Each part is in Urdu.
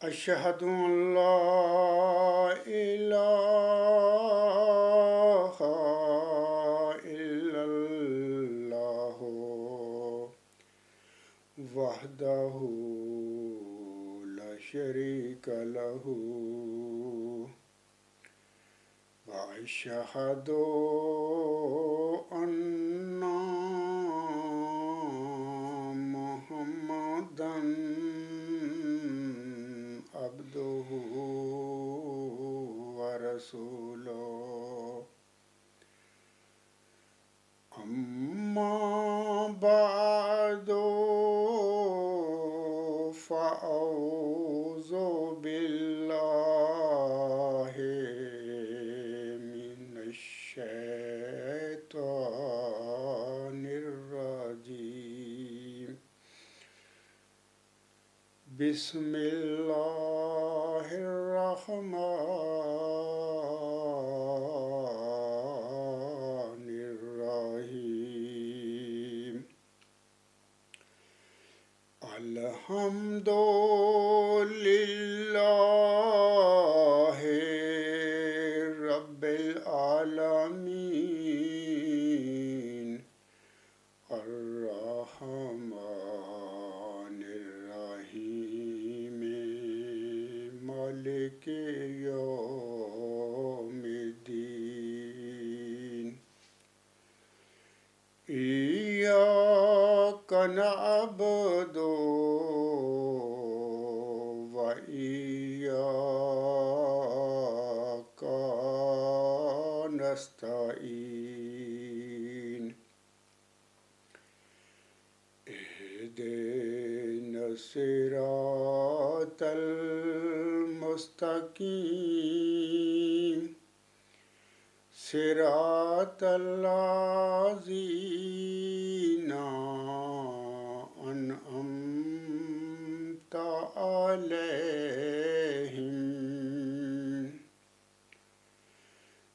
أشهد أن لا إله إلا الله وحده لا شريك له وأشهد أن محمدا عبده ورسوله أما بعد فأعوذ بالله من الشيطان الرجيم بسم الله الرحمن الرحيم الحمد لله رب العالمين الرحمن الرحيم مالك يوم الدين إياك نعبد وإياك نستعين اهدنا الصراط المستقيم صراط الذين أنعمت عليهم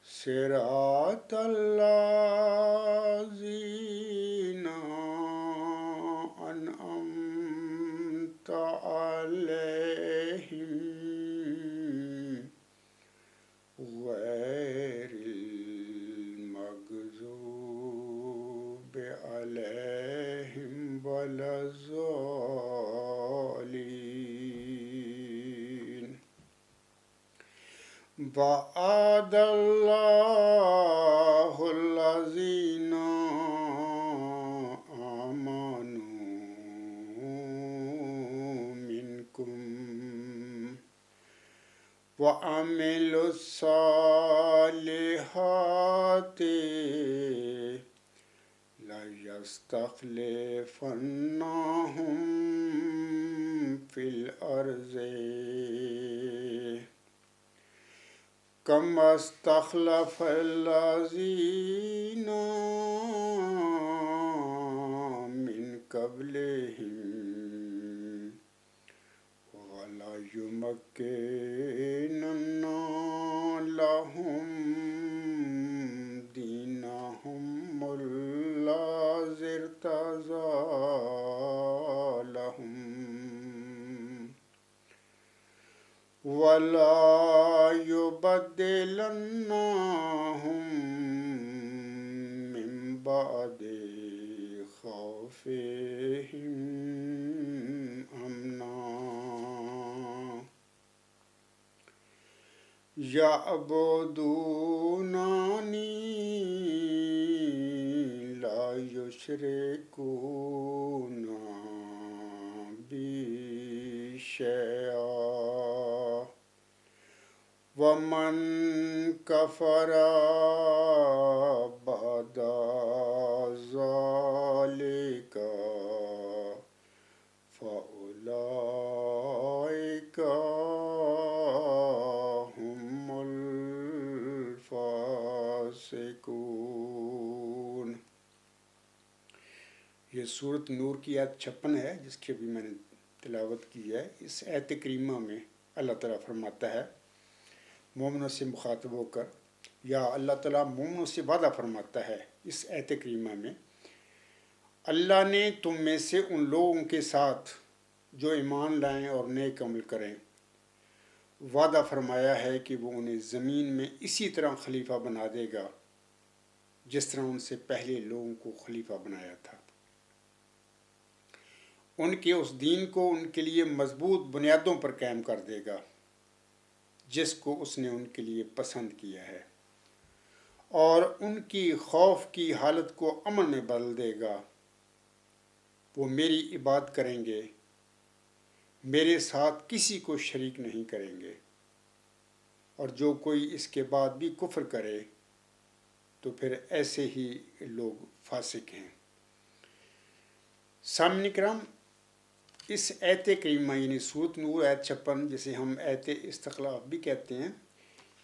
صراط الذين أنعمت عليهم غير المغضوب عليهم ولا الضالين وعد الله الذين آمنوا منكم وعملوا الصالحات ليستخلفنهم في الأرض كما استخلف الذين من قبلهم وليمكنن لهم دينهم الذي ارتضى لهم ولا يبدلنهم من بعد خوفهم أمنا يعبدونني لا يشركون بي شيئا ومن كفر بعد ذلك فأولئك هم الفاسقون۔ یہ سورۃ نور کی آیت 56 ہے جس کی ابھی میں نے تلاوت کی ہے۔ اس آیت کریمہ میں اللہ تعالیٰ فرماتا ہے مومنوں سے مخاطب ہو کر، یا اللہ تعالیٰ مومنوں سے وعدہ فرماتا ہے اس آیت کریمہ میں، اللہ نے تم میں سے ان لوگوں کے ساتھ جو ایمان لائیں اور نیک عمل کریں وعدہ فرمایا ہے کہ وہ انہیں زمین میں اسی طرح خلیفہ بنا دے گا جس طرح ان سے پہلے لوگوں کو خلیفہ بنایا تھا۔ ان کے اس دین کو ان کے لیے مضبوط بنیادوں پر قائم کر دے گا جس کو اس نے ان کے لیے پسند کیا ہے، اور ان کی خوف کی حالت کو امن میں بدل دے گا۔ وہ میری عبادت کریں گے، میرے ساتھ کسی کو شریک نہیں کریں گے، اور جو کوئی اس کے بعد بھی کفر کرے تو پھر ایسے ہی لوگ فاسق ہیں۔ سامعین کرام، اس آیت کریمہ یعنی سورۃ نور آیت 56 جسے ہم آیت استخلاف بھی کہتے ہیں،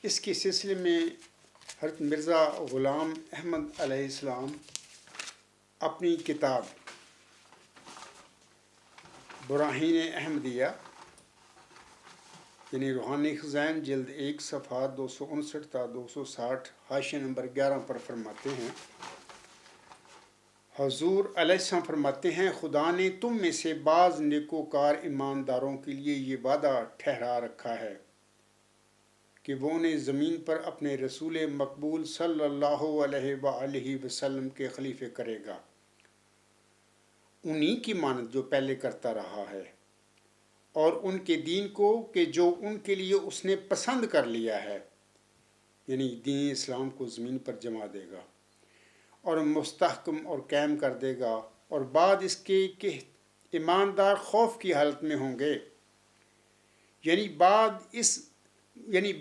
اس کے سلسلے میں حضرت مرزا غلام احمد علیہ السلام اپنی کتاب براہین احمدیہ یعنی روحانی خزائن جلد 1 صفحہ 259 تا 260 حاشیہ نمبر 11 پر فرماتے ہیں، حضور علیہ السلام فرماتے ہیں، خدا نے تم میں سے بعض نیکوکار ایمانداروں کے لیے یہ وعدہ ٹھہرا رکھا ہے کہ وہ انہیں زمین پر اپنے رسول مقبول صلی اللہ علیہ وآلہ وسلم کے خلیفے کرے گا، انہی کی مانند جو پہلے کرتا رہا ہے، اور ان کے دین کو کہ جو ان کے لیے اس نے پسند کر لیا ہے، یعنی دین اسلام کو زمین پر جما دے گا اور مستحکم اور قائم کر دے گا، اور بعد اس کے کہ ایماندار خوف کی حالت میں ہوں گے، یعنی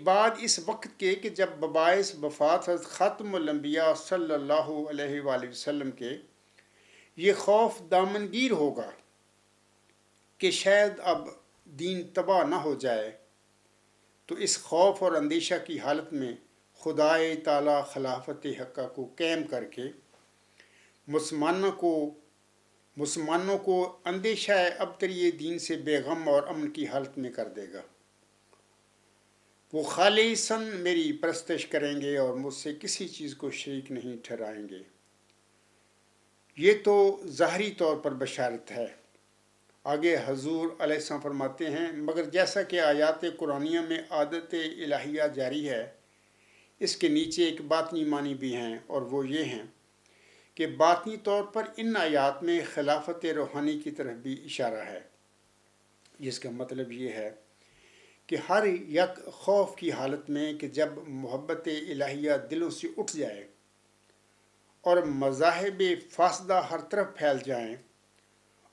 بعد اس وقت کے کہ جب بباعث وفات حضرت خاتم الانبیاء صلی اللہ علیہ وآلہ وسلم کے یہ خوف دامنگیر ہوگا کہ شاید اب دین تباہ نہ ہو جائے، تو اس خوف اور اندیشہ کی حالت میں خدائے تعالی خلافت حقہ کو قائم کر کے مسلمانوں کو اندیشہ ابتری دین سے بے غم اور امن کی حالت میں کر دے گا۔ وہ خالصاً میری پرستش کریں گے اور مجھ سے کسی چیز کو شریک نہیں ٹھہرائیں گے۔ یہ تو ظاہری طور پر بشارت ہے۔ آگے حضور علیہ السلام فرماتے ہیں، مگر جیسا کہ آیات قرآنیہ میں عادت الہیہ جاری ہے، اس کے نیچے ایک باطنی معنی بھی ہیں، اور وہ یہ ہیں کہ باطنی طور پر ان آیات میں خلافت روحانی کی طرف بھی اشارہ ہے، جس کا مطلب یہ ہے کہ ہر یک خوف کی حالت میں کہ جب محبت الہیہ دلوں سے اٹھ جائے اور مذاہب فاسدہ ہر طرف پھیل جائیں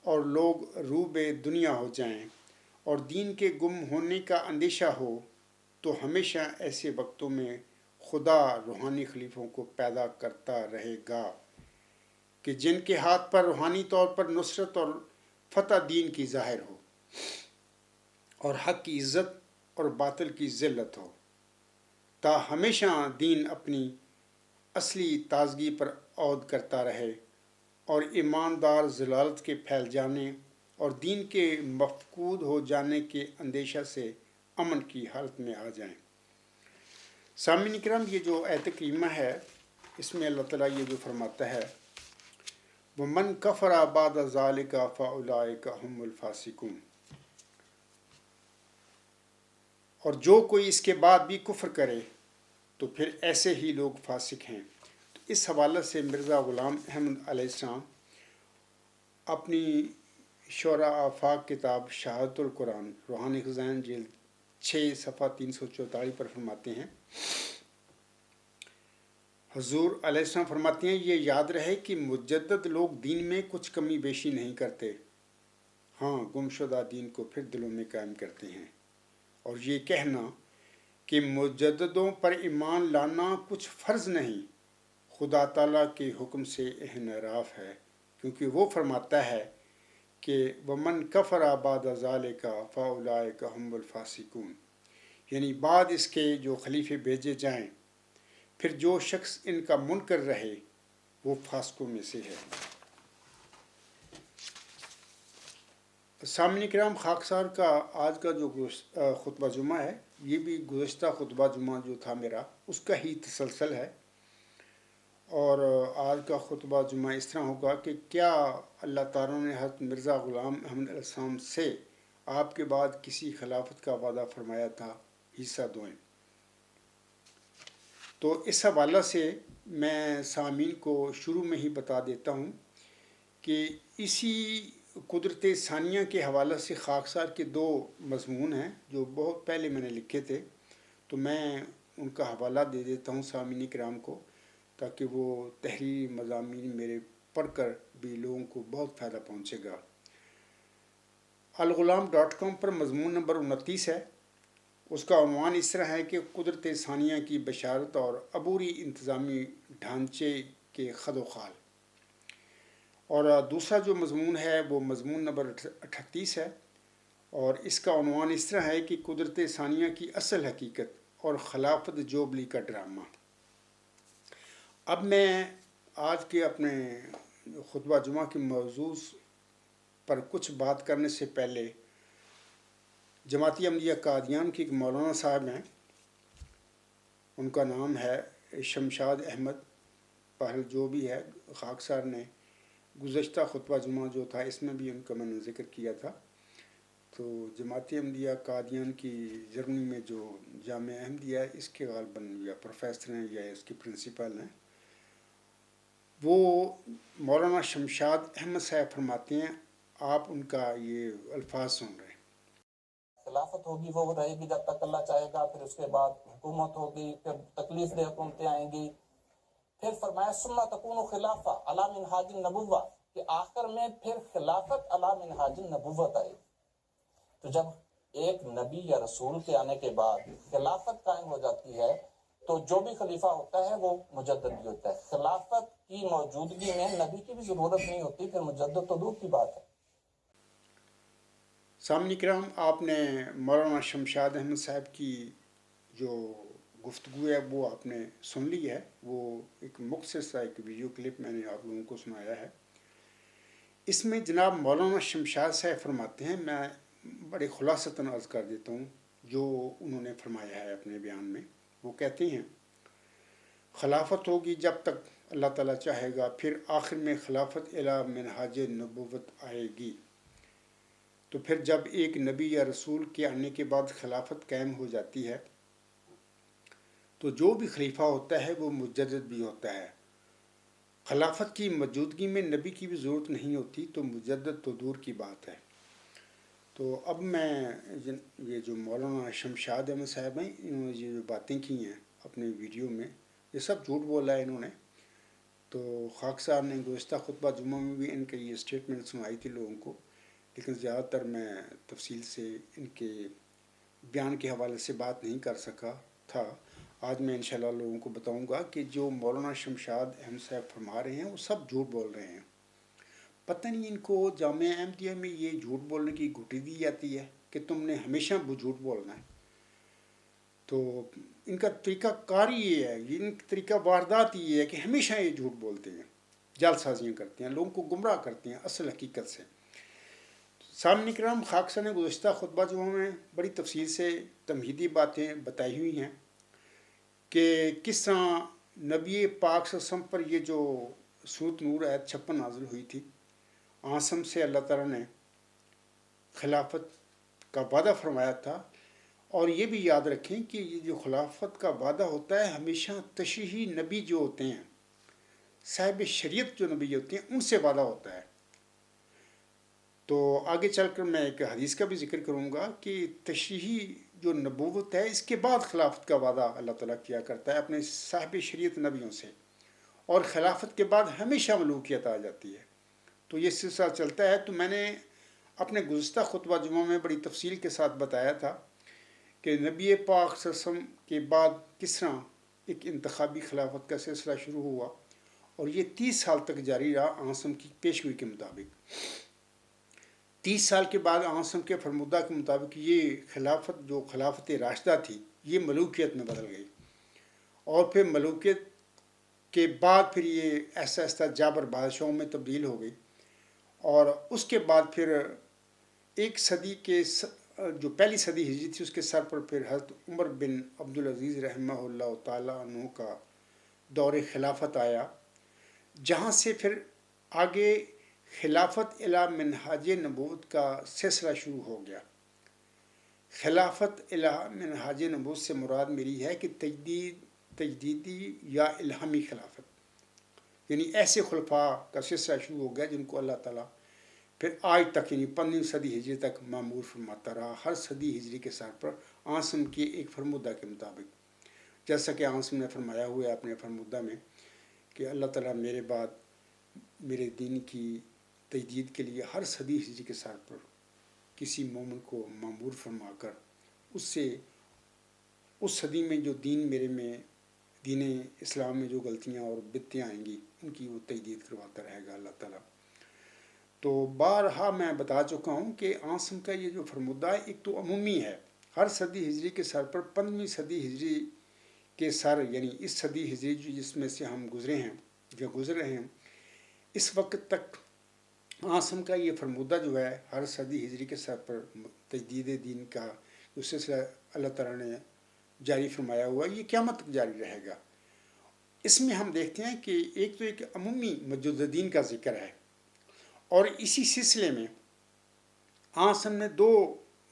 اور لوگ روبے دنیا ہو جائیں اور دین کے گم ہونے کا اندیشہ ہو، تو ہمیشہ ایسے وقتوں میں خدا روحانی خلیفوں کو پیدا کرتا رہے گا کہ جن کے ہاتھ پر روحانی طور پر نصرت اور فتح دین کی ظاہر ہو، اور حق کی عزت اور باطل کی ذلت ہو، تا ہمیشہ دین اپنی اصلی تازگی پر عود کرتا رہے اور ایماندار ضلالت کے پھیل جانے اور دین کے مفقود ہو جانے کے اندیشہ سے امن کی حالت میں آ جائیں۔ سامعین کرام، یہ جو آیت کریمہ ہے اس میں اللہ تعالیٰ یہ جو فرماتا ہے، وَمَنْ كَفَرَ بَعْدَ ذَلِكَ فَأُولَٰئِكَ هُمُ الْفَاسِقُونَ، اور جو کوئی اس کے بعد بھی کفر کرے تو پھر ایسے ہی لوگ فاسق ہیں۔ تو اس حوالے سے مرزا غلام احمد علیہ السلام اپنی شعراء آفاق کتاب شہادت القرآن روحانی خزائن جلد 6 صفحہ 344 پر فرماتے ہیں، حضور علیہ السلام فرماتے ہیں، یہ یاد رہے کہ مجدد لوگ دین میں کچھ کمی بیشی نہیں کرتے، ہاں گمشدہ دین کو پھر دلوں میں قائم کرتے ہیں، اور یہ کہنا کہ مجددوں پر ایمان لانا کچھ فرض نہیں، خدا تعالیٰ کے حکم سے انحراف ہے، کیونکہ وہ فرماتا ہے کہ وَمَنْ كَفَرَ بَعْدَ ذَلِكَ فَأُولَٰئِكَ هُمُ الْفَاسِقُونَ، یعنی بعد اس کے جو خلیفے بھیجے جائیں پھر جو شخص ان کا منکر رہے وہ فاسقوں میں سے ہے۔ سامعین کرام، خاکسار کا آج کا جو خطبہ جمعہ ہے یہ بھی گزشتہ خطبہ جمعہ جو تھا میرا اس کا ہی تسلسل ہے، اور آج کا خطبہ جمعہ اس طرح ہوگا کہ کیا اللہ تعالیٰ نے حضرت مرزا غلام احمد علیہ السلام سے آپ کے بعد کسی خلافت کا وعدہ فرمایا تھا؟ حصہ دیں۔ تو اس حوالہ سے میں سامعین کو شروع میں ہی بتا دیتا ہوں کہ اسی قدرت ثانیہ کے حوالے سے خاکسار کے 2 مضمون ہیں جو بہت پہلے میں نے لکھے تھے، تو میں ان کا حوالہ دے دیتا ہوں سامعین کرام کو، تاکہ وہ تحریری مضامین میرے پڑھ کر بھی لوگوں کو بہت فائدہ پہنچے گا۔ الغلام.com پر مضمون نمبر 29 ہے۔ اس کا عنوان اس طرح ہے کہ قدرت ثانیہ کی بشارت اور عبوری انتظامی ڈھانچے کے خد و خال۔ اور دوسرا جو مضمون ہے وہ مضمون نمبر 38 ہے، اور اس کا عنوان اس طرح ہے کہ قدرت ثانیہ کی اصل حقیقت اور خلافت جوبلی کا ڈرامہ۔ اب میں آج کے اپنے خطبہ جمعہ کے موضوع پر کچھ بات کرنے سے پہلے جماعتی احمدیہ قادیان کے ایک مولانا صاحب ہیں، ان کا نام ہے شمشاد احمد پہل، جو بھی ہے خاکسار نے گزشتہ خطبہ جمعہ جو تھا اس میں بھی ان کا میں نے ذکر کیا تھا۔ تو جماعتی احمدیہ قادیان کی جرمنی میں جو جامعہ احمدیہ ہے اس کے غالباً یا پروفیسر ہیں یا اس کے پرنسپل ہیں، وہ مولانا شمشاد احمد صاحب فرماتے ہیں، آپ ان کا یہ الفاظ سن رہے ہیں۔ خلافت ہوگی وہ رہے گی جب تک اللہ چاہے گا، پھر اس کے بعد حکومت ہوگی، پھر تکلیف دہ حکومتیں آئیں گی، پھر فرمایا ثم تکون خلافہ علی منہاج النبوہ، کہ آخر میں پھر خلافت علی منہاج النبوت آئے گی۔ تو جب ایک نبی یا رسول کے آنے کے بعد خلافت قائم ہو جاتی ہے تو جو بھی خلیفہ ہوتا ہے وہ مجدد بھی ہوتا ہے۔ خلافت کی موجودگی میں نبی کی بھی ضرورت نہیں ہوتی، پھر مجدد تو دور کی بات ہے۔ سامعین کرام، آپ نے مولانا شمشاد احمد صاحب کی جو گفتگو ہے وہ آپ نے سن لی ہے، وہ ایک مختصر سا ایک ویڈیو کلپ میں نے آپ لوگوں کو سنایا ہے۔ اس میں جناب مولانا شمشاد صاحب فرماتے ہیں، میں بڑے خلاصتاً عرض کر دیتا ہوں جو انہوں نے فرمایا ہے اپنے بیان میں۔ وہ کہتے ہیں خلافت ہوگی جب تک اللہ تعالیٰ چاہے گا، پھر آخر میں خلافت الی منہاج نبوت آئے گی۔ تو پھر جب ایک نبی یا رسول کے آنے کے بعد خلافت قائم ہو جاتی ہے تو جو بھی خلیفہ ہوتا ہے وہ مجدد بھی ہوتا ہے۔ خلافت کی موجودگی میں نبی کی بھی ضرورت نہیں ہوتی، تو مجدد تو دور کی بات ہے۔ تو اب میں یہ جو مولانا شمشاد احمد صاحب ہیں، انہوں نے یہ جو باتیں کی ہیں اپنے ویڈیو میں، یہ سب جھوٹ بولا ہے انہوں نے۔ تو خاکسار نے گزشتہ خطبہ جمعہ میں بھی ان کے یہ اسٹیٹمنٹ سنائی تھی لوگوں کو، لیکن زیادہ تر میں تفصیل سے ان کے بیان کے حوالے سے بات نہیں کر سکا تھا۔ آج میں انشاءاللہ لوگوں کو بتاؤں گا کہ جو مولانا شمشاد احمد صاحب فرما رہے ہیں وہ سب جھوٹ بول رہے ہیں۔ پتہ نہیں ان کو جامعہ احمدیہ میں یہ جھوٹ بولنے کی گھٹی دی جاتی ہے کہ تم نے ہمیشہ جھوٹ بولنا ہے۔ تو ان کا طریقہ کار یہ ہے، ان کا طریقہ واردات یہ ہے کہ ہمیشہ یہ جھوٹ بولتے ہیں، جعل سازیاں کرتے ہیں، لوگوں کو گمراہ کرتے ہیں اصل حقیقت سے۔ سامعین کرام، خاکسار نے گزشتہ خطبہ جمعہ میں بڑی تفصیل سے تمہیدی باتیں بتائی ہوئی ہیں کہ کس طرح نبی پاک صلی اللہ علیہ وسلم پر یہ جو سورۃ نور آیت 56 نازل ہوئی تھی، آسم سے اللہ تعالیٰ نے خلافت کا وعدہ فرمایا تھا۔ اور یہ بھی یاد رکھیں کہ یہ جو خلافت کا وعدہ ہوتا ہے ہمیشہ تشریحی نبی جو ہوتے ہیں، صاحب شریعت جو نبی ہوتے ہیں، ان سے وعدہ ہوتا ہے۔ تو آگے چل کر میں ایک حدیث کا بھی ذکر کروں گا کہ تشریحی جو نبوت ہے اس کے بعد خلافت کا وعدہ اللہ تعالیٰ کیا کرتا ہے اپنے صاحب شریعت نبیوں سے، اور خلافت کے بعد ہمیشہ ملوکیت آ جاتی ہے۔ تو یہ سلسلہ چلتا ہے۔ تو میں نے اپنے گزشتہ خطبہ جمعہ میں بڑی تفصیل کے ساتھ بتایا تھا کہ نبی پاک صلی اللہ علیہ وسلم کے بعد کس طرح ایک انتخابی خلافت کا سلسلہ شروع ہوا، اور یہ 30 سال تک جاری رہا آسم کی پیشگوئی کے مطابق۔ 30 سال کے بعد آسم کے فرمودہ کے مطابق یہ خلافت جو خلافت راشدہ تھی یہ ملوکیت میں بدل گئی، اور پھر ملوکیت کے بعد پھر یہ ایسا ایسا جابر بادشاہوں میں تبدیل ہو گئی، اور اس کے بعد پھر ایک صدی کے جو پہلی صدی ہجری تھی اس کے سر پر پھر حضرت عمر بن عبدالعزیز رحمہ اللہ تعالیٰ عنہ کا دور خلافت آیا، جہاں سے پھر آگے خلافت الی منہاج نبوت کا سلسلہ شروع ہو گیا۔ خلافت من حاج نبوت سے مراد میری ہے کہ تجدیدی یا الہامی خلافت، یعنی ایسے خلفاء کا سلسلہ شروع ہو گیا جن کو اللہ تعالیٰ پھر آج تک یعنی 15ویں صدی ہجری تک معمور فرماتا رہا، ہر صدی ہجری کے سر پر عاصم کے ایک فرمودہ کے مطابق، جیسا کہ عاصم نے فرمایا ہوا ہے اپنے فرمودہ میں کہ اللہ تعالیٰ میرے بعد میرے دین کی تجدید کے لیے ہر صدی ہجری کے سر پر کسی مومن کو معمور فرما کر اس صدی میں جو دین میرے میں دین اسلام میں جو غلطیاں اور بدعتیں آئیں گی ان کی وہ تجدید کرواتا رہے گا اللہ تعالیٰ۔ تو بارہا میں بتا چکا ہوں کہ عاصم کا یہ جو فرمودہ ہے ایک تو عمومی ہے، ہر صدی ہجری کے سر پر 15ویں صدی ہجری کے سر یعنی اس صدی ہجری جس میں سے ہم گزرے ہیں یا گزر رہے ہیں، اس وقت تک عاصم کا یہ فرمودہ جو ہے ہر صدی ہجری کے سر پر تجدید دین کا جو سلسلہ اللہ تعالیٰ نے جاری فرمایا ہوا یہ قیامت تک جاری رہے گا۔ اس میں ہم دیکھتے ہیں کہ ایک تو ایک عمومی مجددین کا ذکر ہے، اور اسی سلسلے میں عاصم نے 2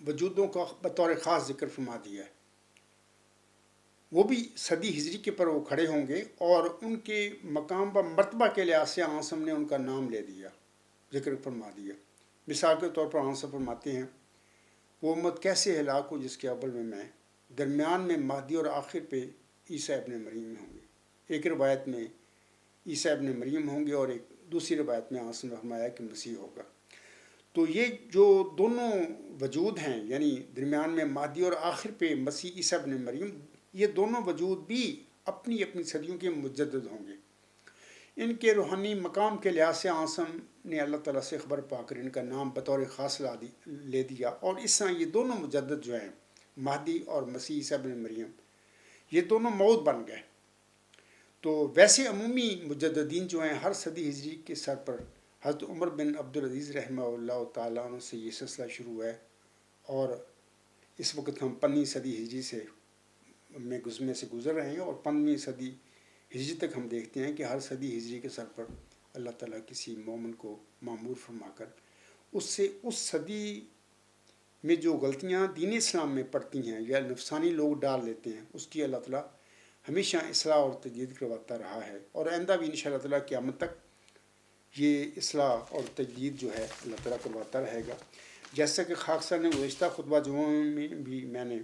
وجودوں کا بطور خاص ذکر فرما دیا ہے، وہ بھی صدی ہجری کے پر وہ کھڑے ہوں گے، اور ان کے مقام و مرتبہ کے لحاظ سے عاصم نے ان کا نام لے دیا، ذکر فرما دیا۔ مثال کے طور پر عاصم فرماتے ہیں وہ امت کیسے ہلاک ہو جس کے اول میں درمیان میں مہدی اور آخر پہ عیسیٰ ابن مریم ہوں گے۔ ایک روایت میں عیسیٰ ابن مریم ہوں گے اور ایک دوسری روایت میں عاصم نے فرمایا کہ مسیح ہوگا۔ تو یہ جو دونوں وجود ہیں یعنی درمیان میں مہدی اور آخر پہ مسیح عیسیٰ ابن مریم، یہ دونوں وجود بھی اپنی اپنی صدیوں کے مجدد ہوں گے۔ ان کے روحانی مقام کے لحاظ سے عاصم نے اللہ تعالیٰ سے خبر پا کر ان کا نام بطور خاص لے دیا، اور اس طرح یہ دونوں مجدد جو ہیں مہدی اور مسیح عیسیٰ ابن مریم یہ دونوں موعود بن گئے۔ تو ویسے عمومی مجددین جو ہیں ہر صدی ہجری کے سر پر حضرت عمر بن عبدالعزیز رحمہ اللہ تعالیٰ عنہ سے یہ سلسلہ شروع ہے، اور اس وقت ہم 15ویں صدی ہجری میں سے گزر رہے ہیں، اور 15ویں صدی ہجری تک ہم دیکھتے ہیں کہ ہر صدی ہجری کے سر پر اللہ تعالیٰ کسی مومن کو معمور فرما کر اس صدی میں جو غلطیاں دین اسلام میں پڑتی ہیں یا نفسانی لوگ ڈال لیتے ہیں اس کی اللہ تعالیٰ ہمیشہ اصلاح اور تجدید کرواتا رہا ہے، اور آئندہ بھی انشاءاللہ تعالیٰ قیامت تک یہ اصلاح اور تجدید جو ہے اللہ تعالیٰ کرواتا رہے گا۔ جیسا کہ خاک صاحب نے گزشتہ خطبہ جمعہ میں بھی میں نے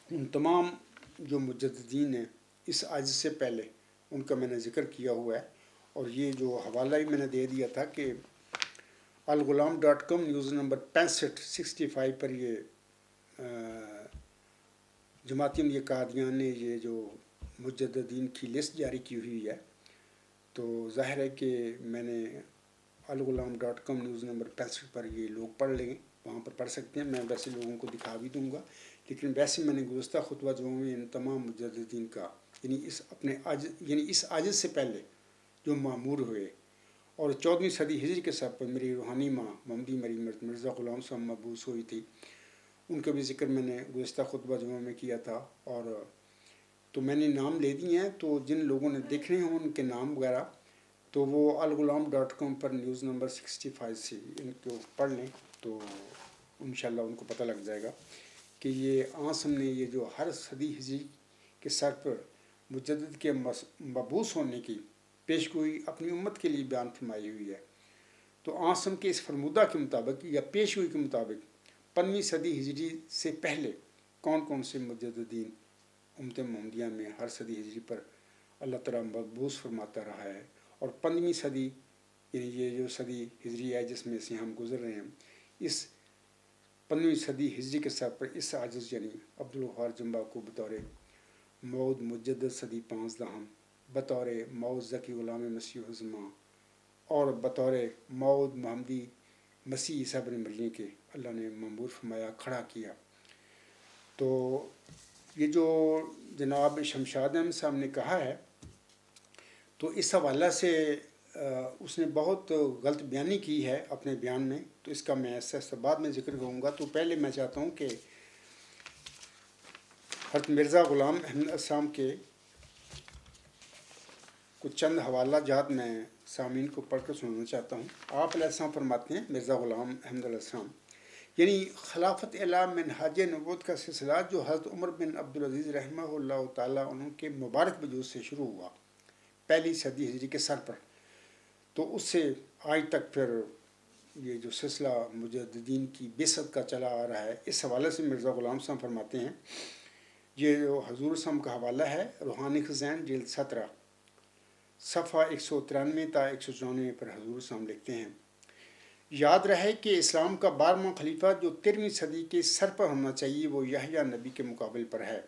ان تمام جو مجددین ہیں اس عجز سے پہلے ان کا میں نے ذکر کیا ہوا ہے، اور یہ جو حوالہ ہی میں نے دے دیا تھا کہ الغلام.com نیوز نمبر 65 پر یہ جماعت احمدیہ قادیان نے یہ جو مجددین کی لسٹ جاری کی ہوئی ہے، تو ظاہر ہے کہ میں نے الغلام.com نیوز نمبر 65 پر یہ لوگ پڑھ لیں، وہاں پر پڑھ سکتے ہیں، میں ویسے لوگوں کو دکھا بھی دوں گا، لیکن ویسے میں نے گزشتہ خطبہ جو میں ان تمام مجددین کا یعنی اس عجز سے پہلے جو معمور ہوئے اور 14ویں صدی ہجری کے سر پر میری روحانی ماں محمدی مرزا غلام صاحب مبعوث ہوئی تھی، ان کا بھی ذکر میں نے گزشتہ خطبہ جمعہ میں کیا تھا، اور تو میں نے نام لے دیے ہیں، تو جن لوگوں نے دیکھنے ہوں ان کے نام وغیرہ تو وہ الغلام.com پر نیوز نمبر 65 سے ان کو پڑھ لیں، تو انشاءاللہ ان کو پتہ لگ جائے گا کہ یہ عاصم نے یہ جو ہر صدی ہجری کے سر پر مجدد کے مبعوث ہونے کی پیشگوئی اپنی امت کے لیے بیان فرمائی ہوئی ہے۔ تو عاصم کے اس فرمودہ کے مطابق یا پیشگوئی کے مطابق 15ویں صدی ہجری سے پہلے کون کون سے مجددین امت محمدیہ میں ہر صدی ہجری پر اللہ تعالیٰ مبعوث فرماتا رہا ہے، اور 15ویں صدی یعنی یہ جو صدی ہجری ہے جس میں سے ہم گزر رہے ہیں، اس 15ویں صدی ہجری کے سر پر اس عاجز یعنی عبدالغفار جمبا کو بطور موعود مجدد صدی 15 بطور موعود ذکی غلام مسیح الزماں اور بطور موعود محمدی مسیح عیسیٰ ابن مریم کے اللہ نے معمور فرمایا، کھڑا کیا۔ تو یہ جو جناب شمشاد احمد صاحب نے کہا ہے تو اس حوالہ سے اس نے بہت غلط بیانی کی ہے اپنے بیان میں، تو اس کا میں ایسا بعد میں ذکر کروں گا۔ تو پہلے میں چاہتا ہوں کہ حضرت مرزا غلام احمد السلام کے کچھ چند حوالہ جات میں سامعین کو پڑھ کر سنانا چاہتا ہوں۔ آپ علیہ السلام فرماتے ہیں، مرزا غلام احمد علیہ السلام، یعنی خلافت اعلیٰ منہاج نبوت کا سلسلہ جو حضرت عمر بن عبدالعزیز رحمہ اللہ تعالیٰ عنہ کے مبارک وجود سے شروع ہوا پہلی صدی ہجری کے سر پر، تو اس سے آج تک پھر یہ جو سلسلہ مجددین کی بعثت کا چلا آ رہا ہے، اس حوالے سے مرزا غلام صاحب فرماتے ہیں، یہ جو حضور صاحب کا حوالہ ہے روحانی خزین جلد 17 صفحہ 193 تا 194 پر حضور صاحب لکھتے ہیں، یاد رہے کہ اسلام کا 12واں خلیفہ جو 13ویں صدی کے سر پر ہونا چاہیے وہ یحییٰ نبی کے مقابل پر ہے،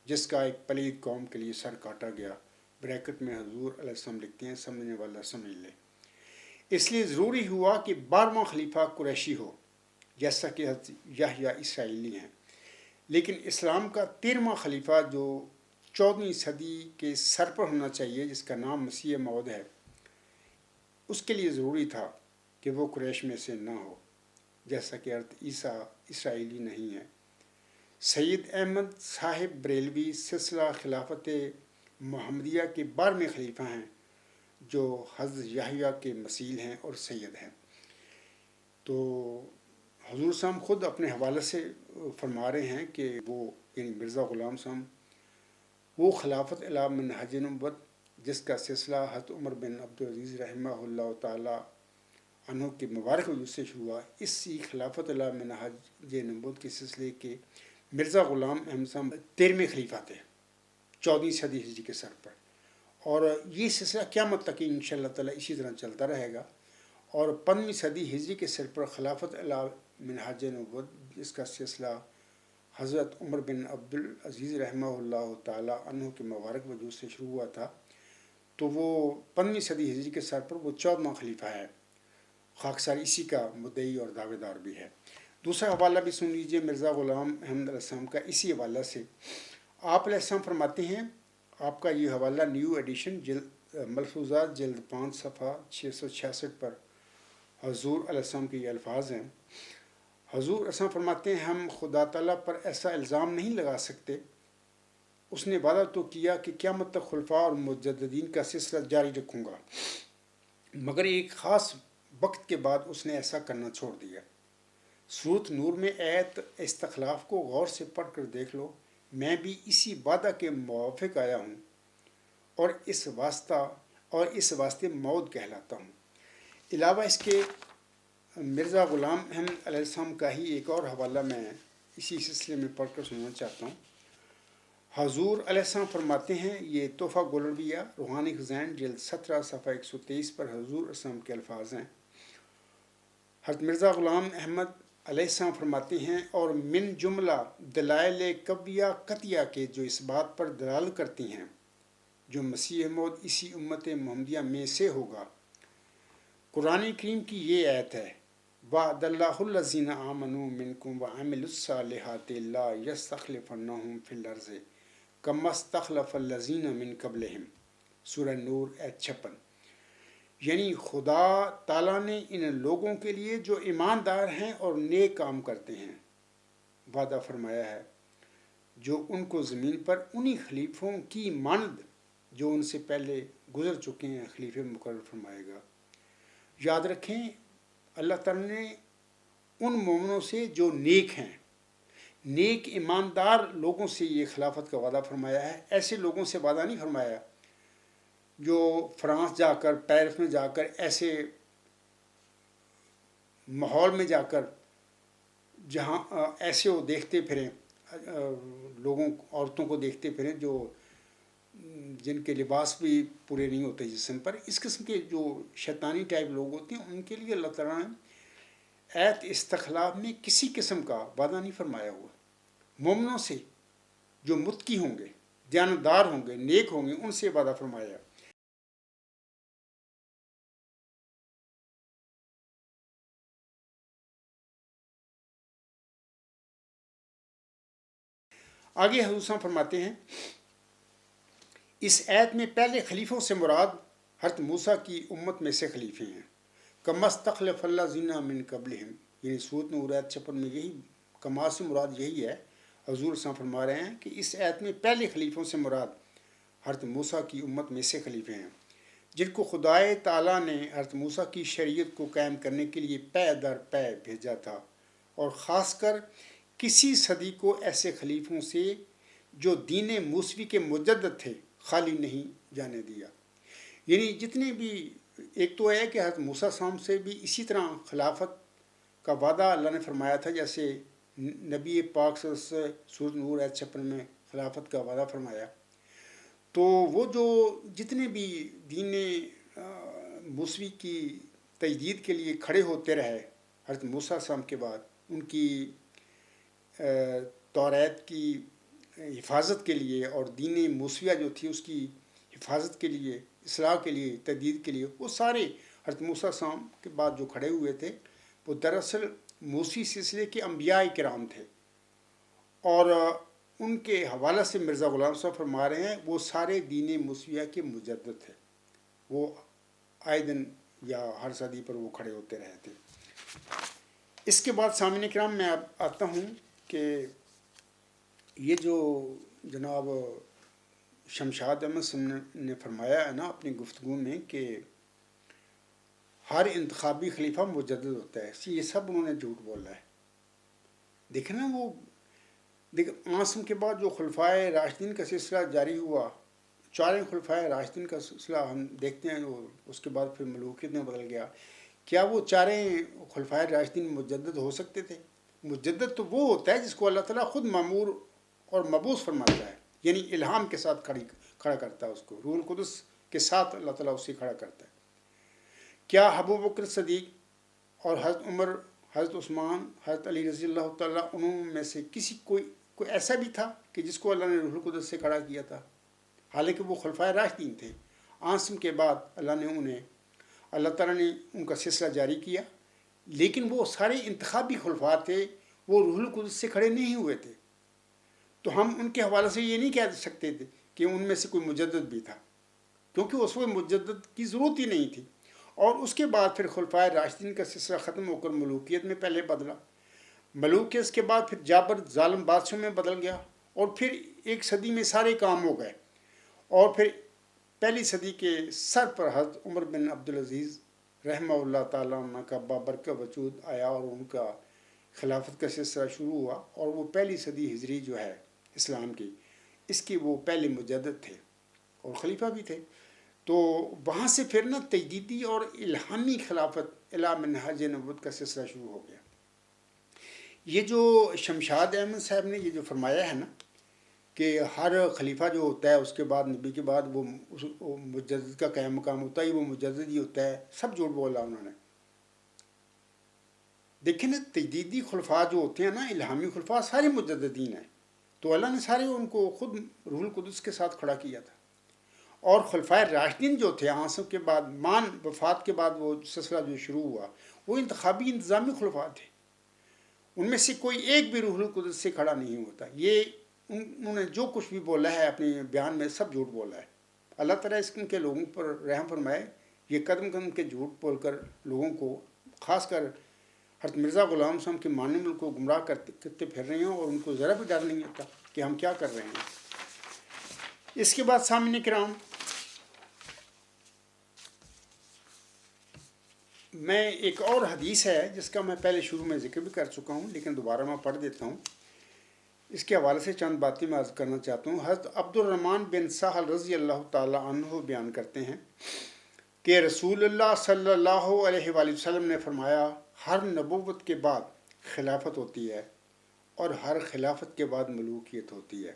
جس کا ایک پلید قوم کے لیے سر کاٹا گیا۔ بریکٹ میں حضور علیہ السلام لکھتے ہیں، سمجھنے والا سمجھ لے۔ اس لیے ضروری ہوا کہ 12واں خلیفہ قریشی ہو، جیسا کہ حضرت یحییٰ اسرائیلی ہیں، لیکن اسلام کا 13واں خلیفہ جو 14ویں صدی کے سر پر ہونا چاہیے، جس کا نام مسیح موعود ہے، اس کے لیے ضروری تھا کہ وہ قریش میں سے نہ ہو، جیسا کہ حضرت عیسیٰ اسرائیلی نہیں ہے۔ سید احمد صاحب بریلوی سلسلہ خلافت محمدیہ کے 12ویں خلیفہ ہیں، جو حضرت یحییٰ کے مثیل ہیں اور سید ہیں۔ تو حضور صاحب خود اپنے حوالے سے فرما رہے ہیں کہ وہ یعنی مرزا غلام صاحب وہ خلافت اعلیٰ منہاج نبوت جس کا سلسلہ حضرت عمر بن عبدالعزیز رحمہ اللہ تعالیٰ عنہ کے مبارک وجود سے شروع ہوا، اسی خلافت اعلیٰ منہاج نبوت کے سلسلے کے مرزا غلام احمد صاحب 13ویں خلیفہ تھے 14ویں صدی ہجری کے سر پر، اور یہ سلسلہ قیامت تک انشاءاللہ تعالیٰ اسی طرح چلتا رہے گا۔ اور 15ویں صدی ہجری کے سر پر خلافت اعلیٰ منہاج نبوت جس کا سلسلہ حضرت عمر بن عبدالعزیز رحمہ اللہ تعالیٰ عنہ کے مبارک وجود سے شروع ہوا تھا، تو وہ 15ویں صدی ہجری کے سر پر وہ 14واں خلیفہ ہے، خاکسار اسی کا مدعی اور دعوے دار بھی ہے۔ دوسرا حوالہ بھی سن لیجئے مرزا غلام احمد علیہ السلام کا اسی حوالہ سے۔ آپ علیہ السلام فرماتے ہیں، آپ کا یہ حوالہ نیو ایڈیشن ملفوظات جلد 5 صفحہ 666 پر حضور علیہ السلام کے یہ الفاظ ہیں۔ حضور علیہ السلام فرماتے ہیں، ہم خدا تعالیٰ پر ایسا الزام نہیں لگا سکتے، اس نے وعدہ تو کیا کہ قیامت تک خلفاء اور مجددین کا سلسلہ جاری رکھوں گا، مگر ایک خاص وقت کے بعد اس نے ایسا کرنا چھوڑ دیا۔ سورۃ نور میں آیت استخلاف کو غور سے پڑھ کر دیکھ لو، میں بھی اسی وعدہ کے موافق آیا ہوں اور اس واسطے موعود کہلاتا ہوں۔ علاوہ اس کے مرزا غلام احمد علیہ السلام کا ہی ایک اور حوالہ میں اسی سلسلے میں پڑھ کر سننا چاہتا ہوں۔ حضور علیہ السلام فرماتے ہیں، یہ تحفہ گلربیہ روحانی خزین جلد 17 صفحہ 123 پر حضور علیہ السلام کے الفاظ ہیں۔ حضرت مرزا غلام احمد علیہ السلام فرماتے ہیں، اور من جملہ دلائل قویہ قطعیہ کے جو اس بات پر دلالت کرتی ہیں جو مسیح موعود اسی امت محمدیہ میں سے ہوگا، قرآن کریم کی یہ آیت ہے، وعد اللہ الذین آمنوا منکم وعملوا الصالحات لا یستخلفنہم فی الارض کما استخلف الذین من قبلہم، سورہ نور آیت 56۔ یعنی خدا تعالیٰ نے ان لوگوں کے لیے جو ایماندار ہیں اور نیک کام کرتے ہیں وعدہ فرمایا ہے، جو ان کو زمین پر انہی خلیفوں کی مانند جو ان سے پہلے گزر چکے ہیں خلیفے مقرر فرمائے گا۔ یاد رکھیں، اللہ تعالیٰ نے ان مومنوں سے جو نیک ہیں، نیک ایماندار لوگوں سے یہ خلافت کا وعدہ فرمایا ہے۔ ایسے لوگوں سے وعدہ نہیں فرمایا جو فرانس جا کر، پیرس میں جا کر، ایسے ماحول میں جا کر جہاں ایسے وہ دیکھتے پھریں، لوگوں عورتوں کو دیکھتے پھریں جو جن کے لباس بھی پورے نہیں ہوتے جسم پر، اس قسم کے جو شیطانی ٹائپ لوگ ہوتے ہیں، ان کے لیے اللہ تعالیٰ نے ایت استخلاف میں کسی قسم کا وعدہ نہیں فرمایا ہوا۔ مومنوں سے جو متقی ہوں گے، دیانتدار ہوں گے، نیک ہوں گے، ان سے وعدہ فرمایا۔ آگے حضور صاحب فرماتے ہیں، اس آیت میں پہلے خلیفوں سے مراد حضرت موسیٰ کی امت میں سے خلیفے ہیں، کما استخلف الذین من قبلہم، یعنی سورۃ نور آیت 56 میں یہی کما سے مراد یہی ہے۔ حضور صاحب فرما رہے ہیں کہ اس آیت میں پہلے خلیفوں سے مراد حضرت موسیٰ کی امت میں سے خلیفے ہیں، جن کو خدائے تعالیٰ نے حضرت موسیٰ کی شریعت کو قائم کرنے کے لیے پے در پے بھیجا تھا اور خاص کر کسی صدی کو ایسے خلیفوں سے جو دین موسوی کے مجدد تھے خالی نہیں جانے دیا. یعنی جتنے بھی، ایک تو ہے کہ حضرت موسیٰ السلام سے بھی اسی طرح خلافت کا وعدہ اللہ نے فرمایا تھا، جیسے نبی پاک سے سورۃ نور آیت 56 میں خلافت کا وعدہ فرمایا. تو وہ جو جتنے بھی دین موسوی کی تجدید کے لیے کھڑے ہوتے رہے حضرت موسیٰ السلام کے بعد، ان کی توریت کی حفاظت کے لیے اور دین موسویہ جو تھی اس کی حفاظت کے لیے، اصلاح کے لیے، تجدید کے لیے، وہ سارے حضرت موسیٰ السلام کے بعد جو کھڑے ہوئے تھے وہ دراصل موسوی سلسلے کے انبیاء کرام تھے. اور ان کے حوالہ سے مرزا غلام صاحب فرما رہے ہیں وہ سارے دین موسویہ کے مجدد تھے، وہ آئے دن یا ہر صدی پر وہ کھڑے ہوتے رہے تھے. اس کے بعد سامعین کرام میں اب آتا ہوں کہ یہ جو جناب شمشاد احمد صاحب نے فرمایا ہے نا اپنی گفتگو میں کہ ہر انتخابی خلیفہ مجدد ہوتا ہے، یہ سب انہوں نے جھوٹ بولا ہے. دیکھیں نا، وہ عاصم کے بعد جو خلفائے راشدین کا سلسلہ جاری ہوا، چاریں خلفائے راشدین کا سلسلہ ہم دیکھتے ہیں، جو اس کے بعد پھر ملوکیت میں بدل گیا. کیا وہ چاریں خلفائے راشدین مجدد ہو سکتے تھے؟ مجدد تو وہ ہوتا ہے جس کو اللہ تعالیٰ خود مامور اور مبعوث فرماتا ہے، یعنی الہام کے ساتھ کھڑا کرتا ہے، اس کو روح القدس کے ساتھ اللہ تعالیٰ اسے کھڑا کرتا ہے. کیا ابو بکر صدیق اور حضرت عمر، حضرت عثمان، حضرت علی رضی اللہ تعالیٰ انہوں میں سے کوئی ایسا بھی تھا کہ جس کو اللہ نے روح القدس سے کھڑا کیا تھا؟ حالانکہ وہ خلفائے راشدین تھے. عاصم کے بعد اللہ تعالیٰ نے ان کا سلسلہ جاری کیا، لیکن وہ سارے انتخابی خلفاء تھے، وہ روح القدس سے کھڑے نہیں ہوئے تھے. تو ہم ان کے حوالے سے یہ نہیں کہہ سکتے تھے کہ ان میں سے کوئی مجدد بھی تھا، کیونکہ اس وقت مجدد کی ضرورت ہی نہیں تھی. اور اس کے بعد پھر خلفائے راشدین کا سلسلہ ختم ہو کر ملوکیت میں پہلے بدلا، ملوکیت کے بعد پھر جابر ظالم بادشاہ میں بدل گیا، اور پھر ایک صدی میں سارے کام ہو گئے. اور پھر پہلی صدی کے سر پر حضرت عمر بن عبدالعزیز رحمہ اللہ تعالیٰ عنہ کا بابرکت وجود آیا، اور ان کا خلافت کا سلسلہ شروع ہوا. اور وہ پہلی صدی ہجری جو ہے اسلام کی، اس کی وہ پہلے مجدد تھے اور خلیفہ بھی تھے. تو وہاں سے پھر نا تجدیدی اور الہامی خلافت الی منہاج نبوت کا سلسلہ شروع ہو گیا. یہ جو شمشاد احمد صاحب نے یہ جو فرمایا ہے نا کہ ہر خلیفہ جو ہوتا ہے اس کے بعد نبی کے بعد وہ مجدد کا قیام مقام ہوتا ہے، وہ مجدد ہی ہوتا ہے، سب جھوٹ بولا انہوں نے. دیکھیں نا، تجدیدی خلفاء جو ہوتے ہیں نا، الہامی خلفاء سارے مجددین ہیں، تو اللہ نے سارے ان کو خود روح القدس کے ساتھ کھڑا کیا تھا. اور خلفائے راشدین جو تھے عاصم کے بعد، وفات کے بعد وہ سلسلہ جو شروع ہوا، وہ انتخابی انتظامی خلفاء تھے. ان میں سے کوئی ایک بھی روح القدس سے کھڑا نہیں ہوتا. یہ انہوں نے جو کچھ بھی بولا ہے اپنے بیان میں سب جھوٹ بولا ہے. اللہ تعالیٰ اس کے لوگوں پر رحم فرمائے. یہ قدم قدم کے جھوٹ بول کر لوگوں کو، خاص کر حضرت مرزا غلام صاحب کے معنی میں ان کو گمراہ کرتے پھر رہے ہیں، اور ان کو ذرا بھی ڈر نہیں ہوتا کہ ہم کیا کر رہے ہیں. اس کے بعد سامعین کرام، میں ایک اور حدیث ہے جس کا میں پہلے شروع میں ذکر بھی کر چکا ہوں، لیکن دوبارہ میں پڑھ دیتا ہوں. اس کے حوالے سے چند باتیں میں عرض کرنا چاہتا ہوں. حضرت عبد الرحمن بن سہل رضی اللہ تعالیٰ عنہ بیان کرتے ہیں کہ رسول اللہ صلی اللہ علیہ وآلہ وسلم نے فرمایا، ہر نبوت کے بعد خلافت ہوتی ہے اور ہر خلافت کے بعد ملوکیت ہوتی ہے.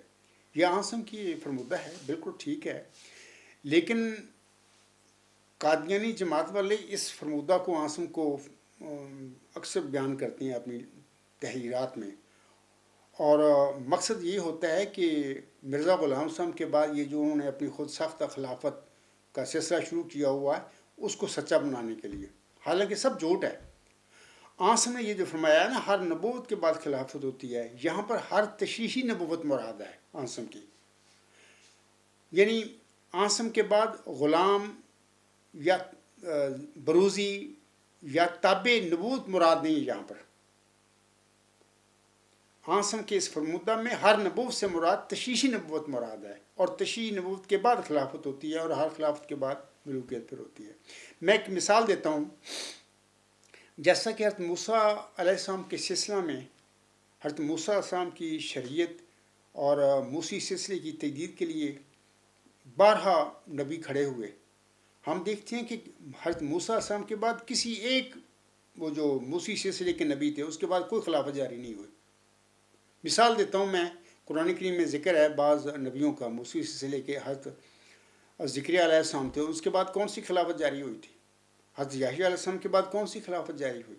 یہ عاصم کی فرمودہ ہے، بالکل ٹھیک ہے، لیکن قادیانی جماعت والے اس فرمودہ کو، عاصم کو اکثر بیان کرتے ہیں اپنی تحریرات میں. اور مقصد یہ ہوتا ہے کہ مرزا غلام صاحب کے بعد یہ جو انہوں نے اپنی خود ساختہ خلافت کا سلسلہ شروع کیا ہوا ہے اس کو سچا بنانے کے لیے، حالانکہ سب جھوٹ ہے. عاصم نے یہ جو فرمایا ہے نا، ہر نبوت کے بعد خلافت ہوتی ہے، یہاں پر ہر تشریحی نبوت مراد ہے عاصم کی. یعنی عاصم کے بعد غلام یا بروزی یا تابع نبوت مراد نہیں ہے. یہاں پر عاصم کے اس فرمودہ میں ہر نبوت سے مراد تشریحی نبوت مراد ہے، اور تشریحی نبوت کے بعد خلافت ہوتی ہے، اور ہر خلافت کے بعد ملوکیت پھر ہوتی ہے. میں ایک مثال دیتا ہوں. جیسا کہ حضرت موسیٰ علیہ السلام کے سلسلہ میں حضرت موسیٰ علیہ السلام کی شریعت اور موسی سلسلے کی تجدید کے لیے بارہا نبی کھڑے ہوئے، ہم دیکھتے ہیں کہ حضرت موسیٰ علیہ السلام کے بعد کسی ایک وہ جو موسی سلسلے کے نبی تھے اس کے بعد کوئی خلافت جاری نہیں ہوئی۔ مثال دیتا ہوں میں، قرآن کریم میں ذکر ہے بعض نبیوں کا، موسی سلسلے کے حضرت ذکریہ علیہ السلام تھے، اس کے بعد کون سی خلافت جاری ہوئی تھی؟ حضرت یحییٰ علیہ السلام کے بعد کون سی خلافت جاری ہوئی؟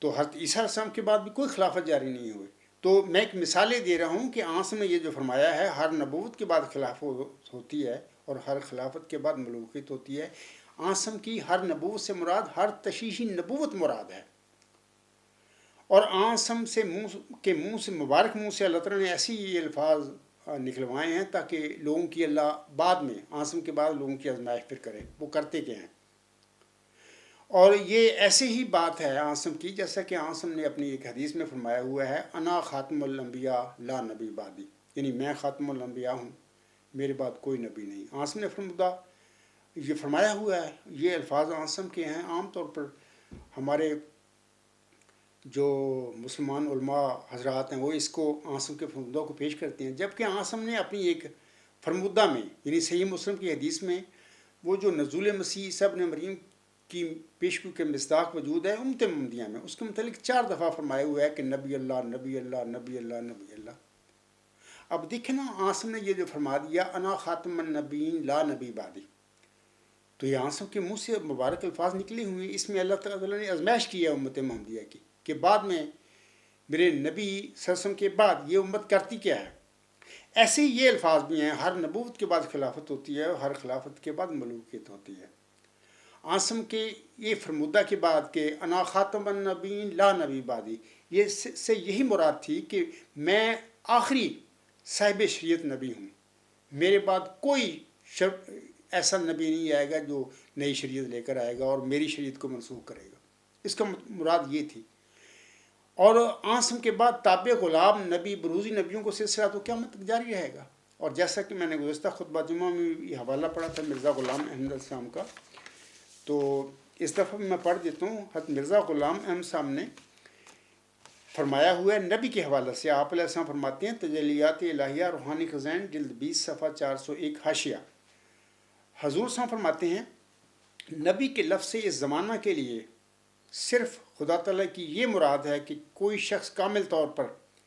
تو حضرت عیسیٰ علیہ السلام کے بعد بھی کوئی خلافت جاری نہیں ہوئی۔ تو میں ایک مثالیں دے رہا ہوں کہ آنس میں یہ جو فرمایا ہے ہر نبوت کے بعد خلافت ہوتی ہے اور ہر خلافت کے بعد ملوکیت ہوتی ہے، آنسم کی ہر نبوت سے مراد ہر تشریحی نبوت مراد ہے، اور آنسم سے منہ سے مبارک منہ سے اللہ تعالیٰ نے ایسی یہ الفاظ نکلوائے ہیں تاکہ لوگوں کی اللہ بعد میں آنسم کے بعد لوگوں کی آزمائش پھر کرے، وہ کرتے کیا ہیں۔ اور یہ ایسے ہی بات ہے آنسم کی جیسا کہ آنسم نے اپنی ایک حدیث میں فرمایا ہوا ہے، انا خاتم الانبیاء لا نبی بعدی، یعنی میں خاتم الانبیاء ہوں، میرے بعد کوئی نبی نہیں۔ آنسم نے یہ فرمایا ہوا ہے، یہ الفاظ آنسم کے ہیں۔ عام طور پر ہمارے جو مسلمان علماء حضرات ہیں وہ اس کو آنسم کے فرمودوں کو پیش کرتے ہیں، جبکہ آنسم نے اپنی ایک فرمودہ میں یعنی صحیح مسلم کی حدیث میں وہ جو نزول مسیح عیسیٰ ابن مریم کی پیشگو کے مصداق وجود ہے امت محمدیہ میں، اس کے متعلق 4 دفعہ فرمایا ہوا ہے کہ نبی اللہ نبی اللہ نبی اللہ نبی اللہ۔ اب دیکھیں نا، آنسم نے یہ جو فرما دیا انا خاتم النبیین لا نبی بعدی، تو یہ آنسم کے منہ سے مبارک الفاظ نکلے ہوئے، اس میں اللہ تعالیٰ نے آزمائش کی ہے امت محمدیہ کی کہ بعد میں میرے نبی صلی اللہ علیہ وسلم کے بعد یہ امت کرتی کیا ہے۔ ایسے ہی یہ الفاظ بھی ہیں، ہر نبوت کے بعد خلافت ہوتی ہے اور ہر خلافت کے بعد ملوکیت ہوتی ہے۔ آنسم کے یہ فرمودہ کے بعد کہ انا خاتم النبیین لا نبی بعدی، یہ سے یہی مراد تھی کہ میں آخری صاحب شریعت نبی ہوں، میرے بعد کوئی ایسا نبی نہیں آئے گا جو نئی شریعت لے کر آئے گا اور میری شریعت کو منسوخ کرے گا، اس کا مراد یہ تھی۔ اور آنسم کے بعد تابع غلام نبی بروزی نبیوں کو سلسلہ تو قیامت تک جاری رہے گا، اور جیسا کہ میں نے گزشتہ خطبہ جمعہ میں یہ حوالہ پڑھا تھا مرزا غلام احمد السلام کا، تو اس دفعہ میں پڑھ دیتا ہوں۔ حضرت مرزا غلام احمد صاحب نے فرمایا ہوا ہے نبی کے حوالہ سے، آپ علیہ السلام فرماتے ہیں تجلیات الہیہ روحانی خزائن جلد 20 صفحہ 401 حاشیہ، حضور صاحب فرماتے ہیں نبی کے لفظ سے اس زمانہ کے لیے صرف خدا تعالیٰ کی یہ مراد ہے کہ کوئی شخص کامل طور پر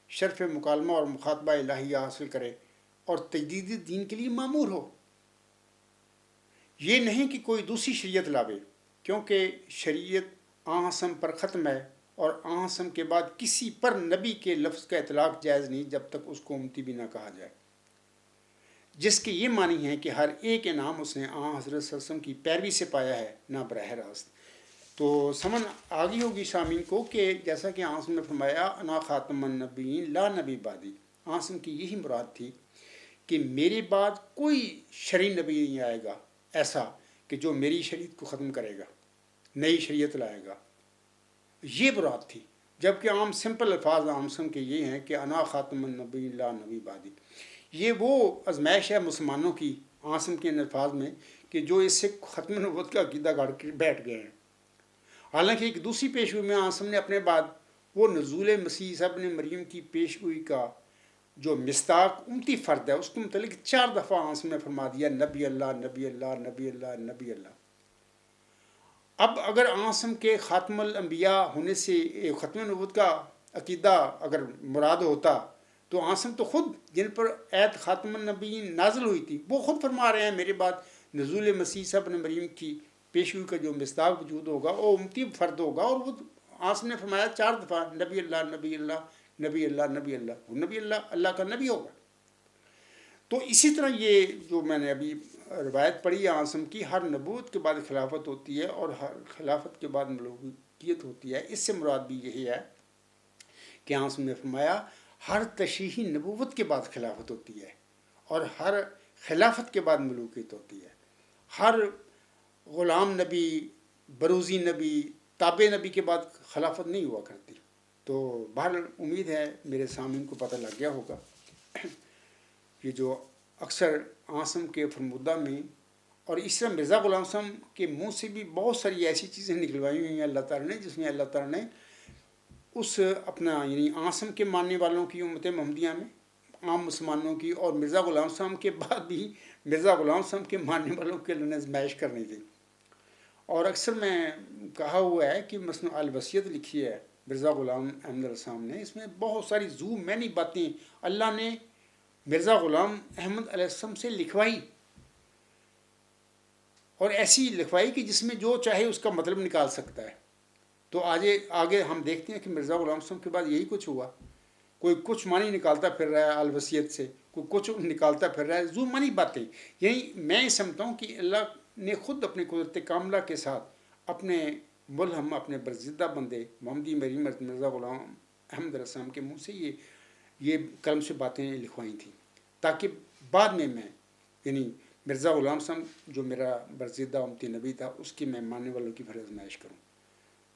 شرف مکالمہ اور مخاطبہ الہیہ حاصل کرے اور تجدید دین کے لیے مامور ہو، یہ نہیں کہ کوئی دوسری شریعت لاوے، کیونکہ شریعت آنسم پر ختم ہے اور آنسم کے بعد کسی پر نبی کے لفظ کا اطلاق جائز نہیں جب تک اس کو امتی بھی نہ کہا جائے، جس کے یہ معنی ہے کہ ہر ایک انعام اس نے حضرت صلی اللہ علیہ وسلم کی پیروی سے پایا ہے، نہ براہ راست۔ تو سمجھ آگی ہوگی سامعین کو کہ جیسا کہ آنسم نے فرمایا انا خاتم النبیین لا نبی بعدی، آنسم کی یہی مراد تھی کہ میرے بعد کوئی شرعی نبی نہیں آئے گا ایسا کہ جو میری شریعت کو ختم کرے گا، نئی شریعت لائے گا، یہ مراد تھی۔ جبکہ عام سمپل الفاظ آنسم کے یہ ہیں کہ انا خاتم النبی لا نبی بعدی، یہ وہ آزمائش ہے مسلمانوں کی آنسم کے الفاظ میں کہ جو اس سے ختم نبوت کا عقیدہ گاڑ کے بیٹھ گئے ہیں۔ حالانکہ ایک دوسری پیشگوئی میں آنسم نے اپنے بعد وہ نزول مسیح عیسیٰ ابن مریم کی پیشگوئی کا جو مصداق امتی فرد ہے اس کے متعلق 4 دفعہ آنسم نے فرما دیا نبی اللہ نبی اللہ نبی اللہ نبی اللہ۔ اب اگر آنسم کے خاتم الانبیاء ہونے سے ختم نبوت کا عقیدہ اگر مراد ہوتا تو آنسم تو خود جن پر ایت خاتم النبیین نازل ہوئی تھی وہ خود فرما رہے ہیں میرے بعد نزول مسیح عیسیٰ ابن مریم کی پیشگوئی کا جو مصداق وجود ہوگا وہ امتی فرد ہوگا، اور وہ آنسم نے فرمایا 4 دفعہ نبی اللہ نبی اللہ نبی اللہ نبی اللہ، وہ نبی اللہ اللہ کا نبی ہوگا۔ تو اسی طرح یہ جو میں نے ابھی روایت پڑھی آنسم کی، ہر نبوت کے بعد خلافت ہوتی ہے اور ہر خلافت کے بعد ملوکیت ہوتی ہے، اس سے مراد بھی یہی ہے کہ آنسم نے فرمایا ہر تشریحی نبوت کے بعد خلافت ہوتی ہے اور ہر خلافت کے بعد ملوکیت ہوتی ہے، ہر غلام نبی بروزی نبی تابع نبی کے بعد خلافت نہیں ہوا کرتی۔ تو بہرحال امید ہے میرے سامعین کو پتہ لگ گیا ہوگا، یہ جو اکثر آنسم کے فرمودہ میں اور اس طرح مرزا غلام صاحب کے منہ سے بھی بہت ساری ایسی چیزیں نکلوائی ہوئی ہیں اللہ تعالیٰ نے، جس میں اللہ تعالیٰ نے اس اپنا یعنی عاصم کے ماننے والوں کی امت محمدیہ میں عام مسلمانوں کی، اور مرزا غلام صاحب کے بعد بھی مرزا غلام صاحب کے ماننے والوں کے اللہ نے آزمائش کرنی تھی۔ اور اکثر میں کہا ہوا ہے کہ مثلا الوصیت لکھی ہے مرزا غلام احمد علیہ السلام نے، اس میں بہت ساری مینی باتیں اللہ نے مرزا غلام احمد علیہ السلام سے لکھوائی، اور ایسی لکھوائی کہ جس میں جو چاہے اس کا مطلب نکال سکتا ہے۔ تو آگے ہم دیکھتے ہیں کہ مرزا غلام صاحب کے بعد یہی کچھ ہوا، کوئی کچھ معنی نکالتا پھر رہا ہے الوصیت سے، کوئی کچھ نکالتا پھر رہا ہے معنی باتیں۔ یہی میں سمجھتا ہوں کہ اللہ نے خود اپنی قدرت کاملہ کے ساتھ اپنے ملہم، اپنے برزدہ بندے محمدی میری مرزا غلام احمد علیہ السلام کے منہ سے یہ قلم سے باتیں لکھوائی تھیں، تاکہ بعد میں یعنی مرزا غلام صاحب جو میرا برزدہ امتی نبی تھا اس کی میں ماننے والوں کی پھر آزمائش کروں۔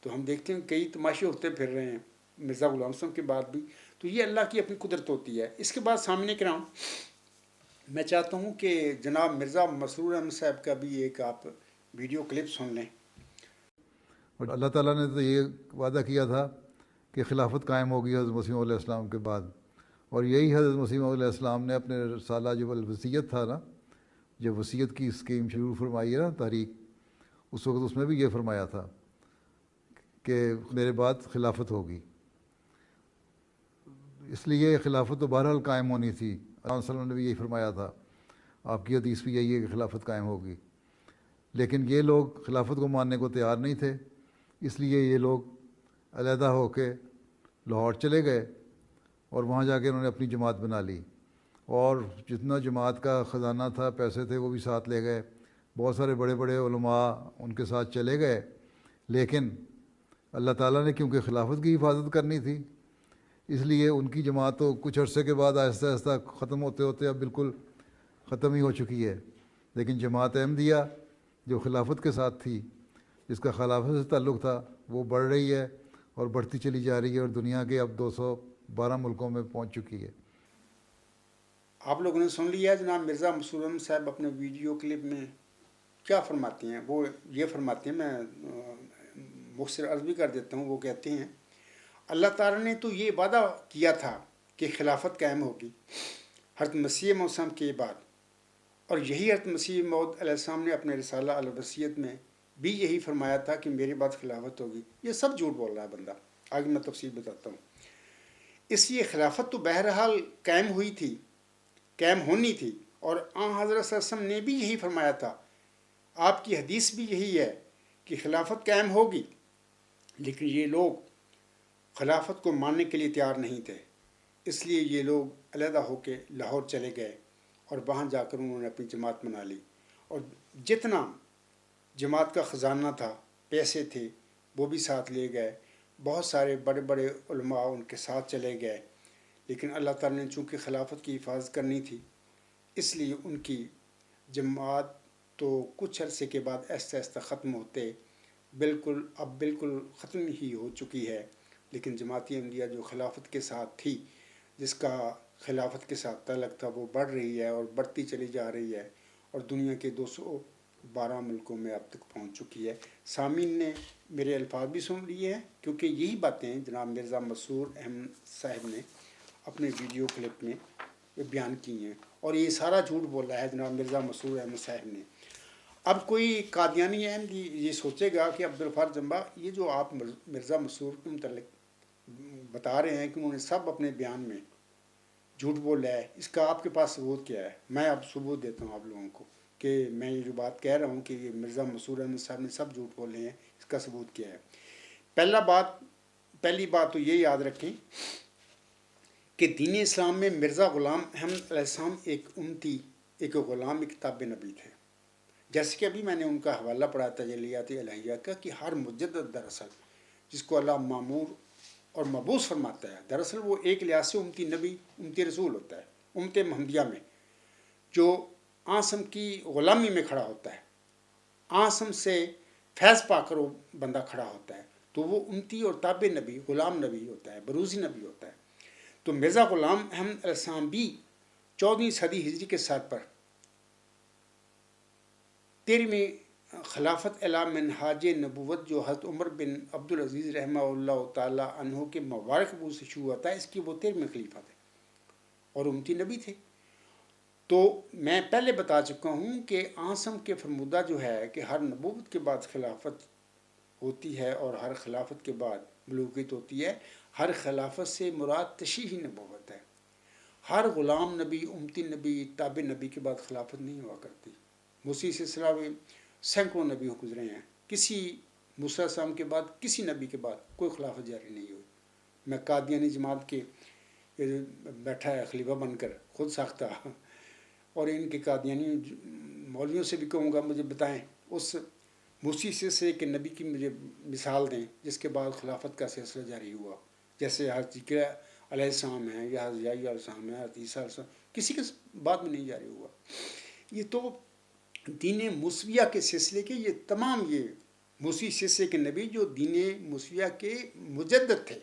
تو ہم دیکھتے ہیں کئی تماشے ہوتے پھر رہے ہیں مرزا غلام صاحب کے بعد بھی، تو یہ اللہ کی اپنی قدرت ہوتی ہے۔ اس کے بعد سامنے کرام میں چاہتا ہوں کہ جناب مرزا مسرور احمد صاحب کا بھی ایک آپ ویڈیو کلپ سن لیں۔ اور اللہ تعالیٰ نے تو یہ وعدہ کیا تھا کہ خلافت قائم ہوگی حضرت مسیح علیہ السلام کے بعد، اور یہی حضرت مسیح علیہ السلام نے اپنے رسالہ جو الوصیت تھا نا، جب وصیت کی اسکیم شروع فرمائی ہے نا تحریک، اس وقت اس میں بھی یہ فرمایا تھا کہ میرے بعد خلافت ہوگی۔ اس لیے خلافت تو بہرحال قائم ہونی تھی، اللہ علیہ وسلم نے بھی یہی فرمایا تھا، آپ کی حدیث بھی یہی ہے کہ خلافت قائم ہوگی، لیکن یہ لوگ خلافت کو ماننے کو تیار نہیں تھے، اس لیے یہ لوگ علیحدہ ہو کے لاہور چلے گئے اور وہاں جا کے انہوں نے اپنی جماعت بنا لی، اور جتنا جماعت کا خزانہ تھا، پیسے تھے، وہ بھی ساتھ لے گئے، بہت سارے بڑے بڑے علماء ان کے ساتھ چلے گئے۔ لیکن اللہ تعالیٰ نے کیونکہ خلافت کی حفاظت کرنی تھی، اس لیے ان کی جماعت تو کچھ عرصے کے بعد آہستہ آہستہ ختم ہوتے ہوتے اب بالکل ختم ہی ہو چکی ہے، لیکن جماعت احمدیہ جو خلافت کے ساتھ تھی، جس کا خلافت سے تعلق تھا، وہ بڑھ رہی ہے اور بڑھتی چلی جا رہی ہے، اور دنیا کے اب 212 ملکوں میں پہنچ چکی ہے۔ آپ لوگوں نے سن لیا جناب مرزا مسرور احمد صاحب اپنے ویڈیو کلپ میں کیا فرماتے ہیں۔ وہ یہ فرماتے ہیں، میں مختصر عرض بھی کر دیتا ہوں، وہ کہتے ہیں اللہ تعالیٰ نے تو یہ وعدہ کیا تھا کہ خلافت قائم ہوگی حضرت مسیح موعود صاحب کے بعد، اور یہی حضرت مسیح موعود علیہ السلام نے اپنے رسالہ الوصیت میں بھی یہی فرمایا تھا کہ میرے بعد خلافت ہوگی۔ یہ سب جھوٹ بول رہا ہے بندہ، آگے میں تفصیل بتاتا ہوں۔ اس لیے خلافت تو بہرحال قائم ہوئی تھی، قائم ہونی تھی، اور آن حضرت صلی اللہ علیہ وسلم نے بھی یہی فرمایا تھا، آپ کی حدیث بھی یہی ہے کہ خلافت قائم ہوگی، لیکن یہ لوگ خلافت کو ماننے کے لیے تیار نہیں تھے، اس لیے یہ لوگ علیحدہ ہو کے لاہور چلے گئے، اور وہاں جا کر انہوں نے اپنی جماعت بنا لی، اور جتنا جماعت کا خزانہ تھا، پیسے تھے، وہ بھی ساتھ لے گئے، بہت سارے بڑے بڑے علماء ان کے ساتھ چلے گئے، لیکن اللہ تعالیٰ نے چونکہ خلافت کی حفاظت کرنی تھی، اس لیے ان کی جماعت تو کچھ عرصے کے بعد آہستہ آہستہ ختم ہوتے اب بالکل ختم ہی ہو چکی ہے، لیکن جماعت احمدیہ جو خلافت کے ساتھ تھی، جس کا خلافت کے ساتھ تعلق تھا، وہ بڑھ رہی ہے اور بڑھتی چلی جا رہی ہے، اور دنیا کے 212 ملکوں میں اب تک پہنچ چکی ہے۔ سامعین نے میرے الفاظ بھی سن لیے ہیں، کیونکہ یہی باتیں جناب مرزا مسرور احمد صاحب نے اپنے ویڈیو کلپ میں بیان کی ہیں، اور یہ سارا جھوٹ بولا ہے جناب مرزا مسرور احمد صاحب نے۔ اب کوئی قادیانی احمدی یہ سوچے گا کہ عبدالغفار جمبا، یہ جو آپ مرزا مسرور کے متعلق بتا رہے ہیں کہ انہوں نے سب اپنے بیان میں جھوٹ بولا ہے، اس کا آپ کے پاس ثبوت کیا ہے؟ میں اب ثبوت دیتا ہوں آپ لوگوں کو کہ میں یہ جو بات کہہ رہا ہوں کہ یہ مرزا مسرور احمد صاحب نے سب جھوٹ بولے ہیں، اس کا ثبوت کیا ہے؟ پہلی بات تو یہ یاد رکھیں کہ دین اسلام میں مرزا غلام احمد علیہ السلام ایک امتی، ایک غلام، ایک تابع نبی تھے، جیسے کہ ابھی میں نے ان کا حوالہ پڑھا تجلیات الہیہ کا، کہ ہر مجدد دراصل جس کو اللہ مامور اور مبعوث فرماتا ہے، دراصل وہ ایک لحاظ سے امتی نبی، امتی رسول ہوتا ہے، امت محمدیہ میں جو عاصم کی غلامی میں کھڑا ہوتا ہے، عاصم سے فیض پا کر وہ بندہ کھڑا ہوتا ہے، تو وہ امتی اور تابع نبی، غلام نبی ہوتا ہے، بروزی نبی ہوتا ہے۔ تو مرزا غلام احمد علیہ السلام بھی 14ویں صدی ہجری کے ساتھ پر 13ویں خلافت اعلی منہاج نبوت جو حضرت عمر بن عبدالعزیز رحمہ اللہ تعالیٰ عنہ کے مبارک ابو سے شروع ہوتا ہے، اس کی وہ 13ویں خلیفہ تھے اور امتی نبی تھے۔ تو میں پہلے بتا چکا ہوں کہ عاصم کے فرمودہ جو ہے کہ ہر نبوت کے بعد خلافت ہوتی ہے اور ہر خلافت کے بعد ملوکیت ہوتی ہے۔ ہر خلافت سے مراد تشریحی نبوت ہے۔ ہر غلام نبی، امتی نبی، تابع نبی کے بعد خلافت نہیں ہوا کرتی۔ موسی سلسلہ میں سینکڑوں نبی گزرے ہیں، کسی موسیٰ السلام کے بعد کسی نبی کے بعد کوئی خلافت جاری نہیں ہوئی۔ میں قادیانی جماعت کے بیٹھا ہے خلیفہ بن کر خود ساختہ، اور ان کے قادیانی مولویوں سے بھی کہوں گا مجھے بتائیں اس موسی سلسلے کے نبی کی مجھے مثال دیں جس کے بعد خلافت کا سلسلہ جاری ہوا، جیسے حضرت ذکر علیہ السلام ہے یا حضرت یحییٰ علیہ السلام ہے، حضرت عیسیٰ علیہ السلام، کسی کے بعد میں نہیں جاری ہوا۔ یہ تو دین موسویہ کے سلسلے کے، یہ تمام یہ موسی سلسلے کے نبی جو دین موسویہ کے مجدد تھے،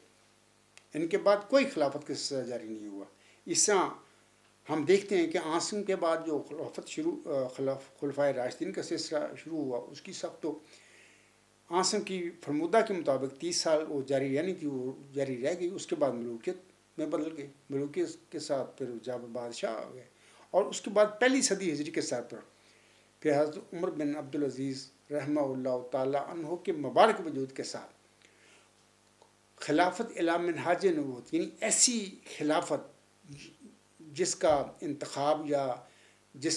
ان کے بعد کوئی خلافت کا سلسلہ جاری نہیں ہوا۔ اس طرح ہم دیکھتے ہیں کہ عاصم کے بعد جو خلفائے راشدین کا سلسلہ شروع ہوا، اس کی سب تو عاصم کی فرمودہ کے مطابق 30 سال وہ جاری رہنی تھی، وہ جاری رہ گئی۔ اس کے بعد ملوکیت میں بدل گئی، ملوکیت کے ساتھ پھر جب بادشاہ آ گئے، اور اس کے بعد پہلی صدی ہجری کے ساتھ پھر حضرت عمر بن عبدالعزیز رحمہ اللہ تعالیٰ عنہ کے مبارک وجود کے ساتھ خلافت اعلی منہاج نبوت، یعنی ایسی خلافت جس کا انتخاب یا جس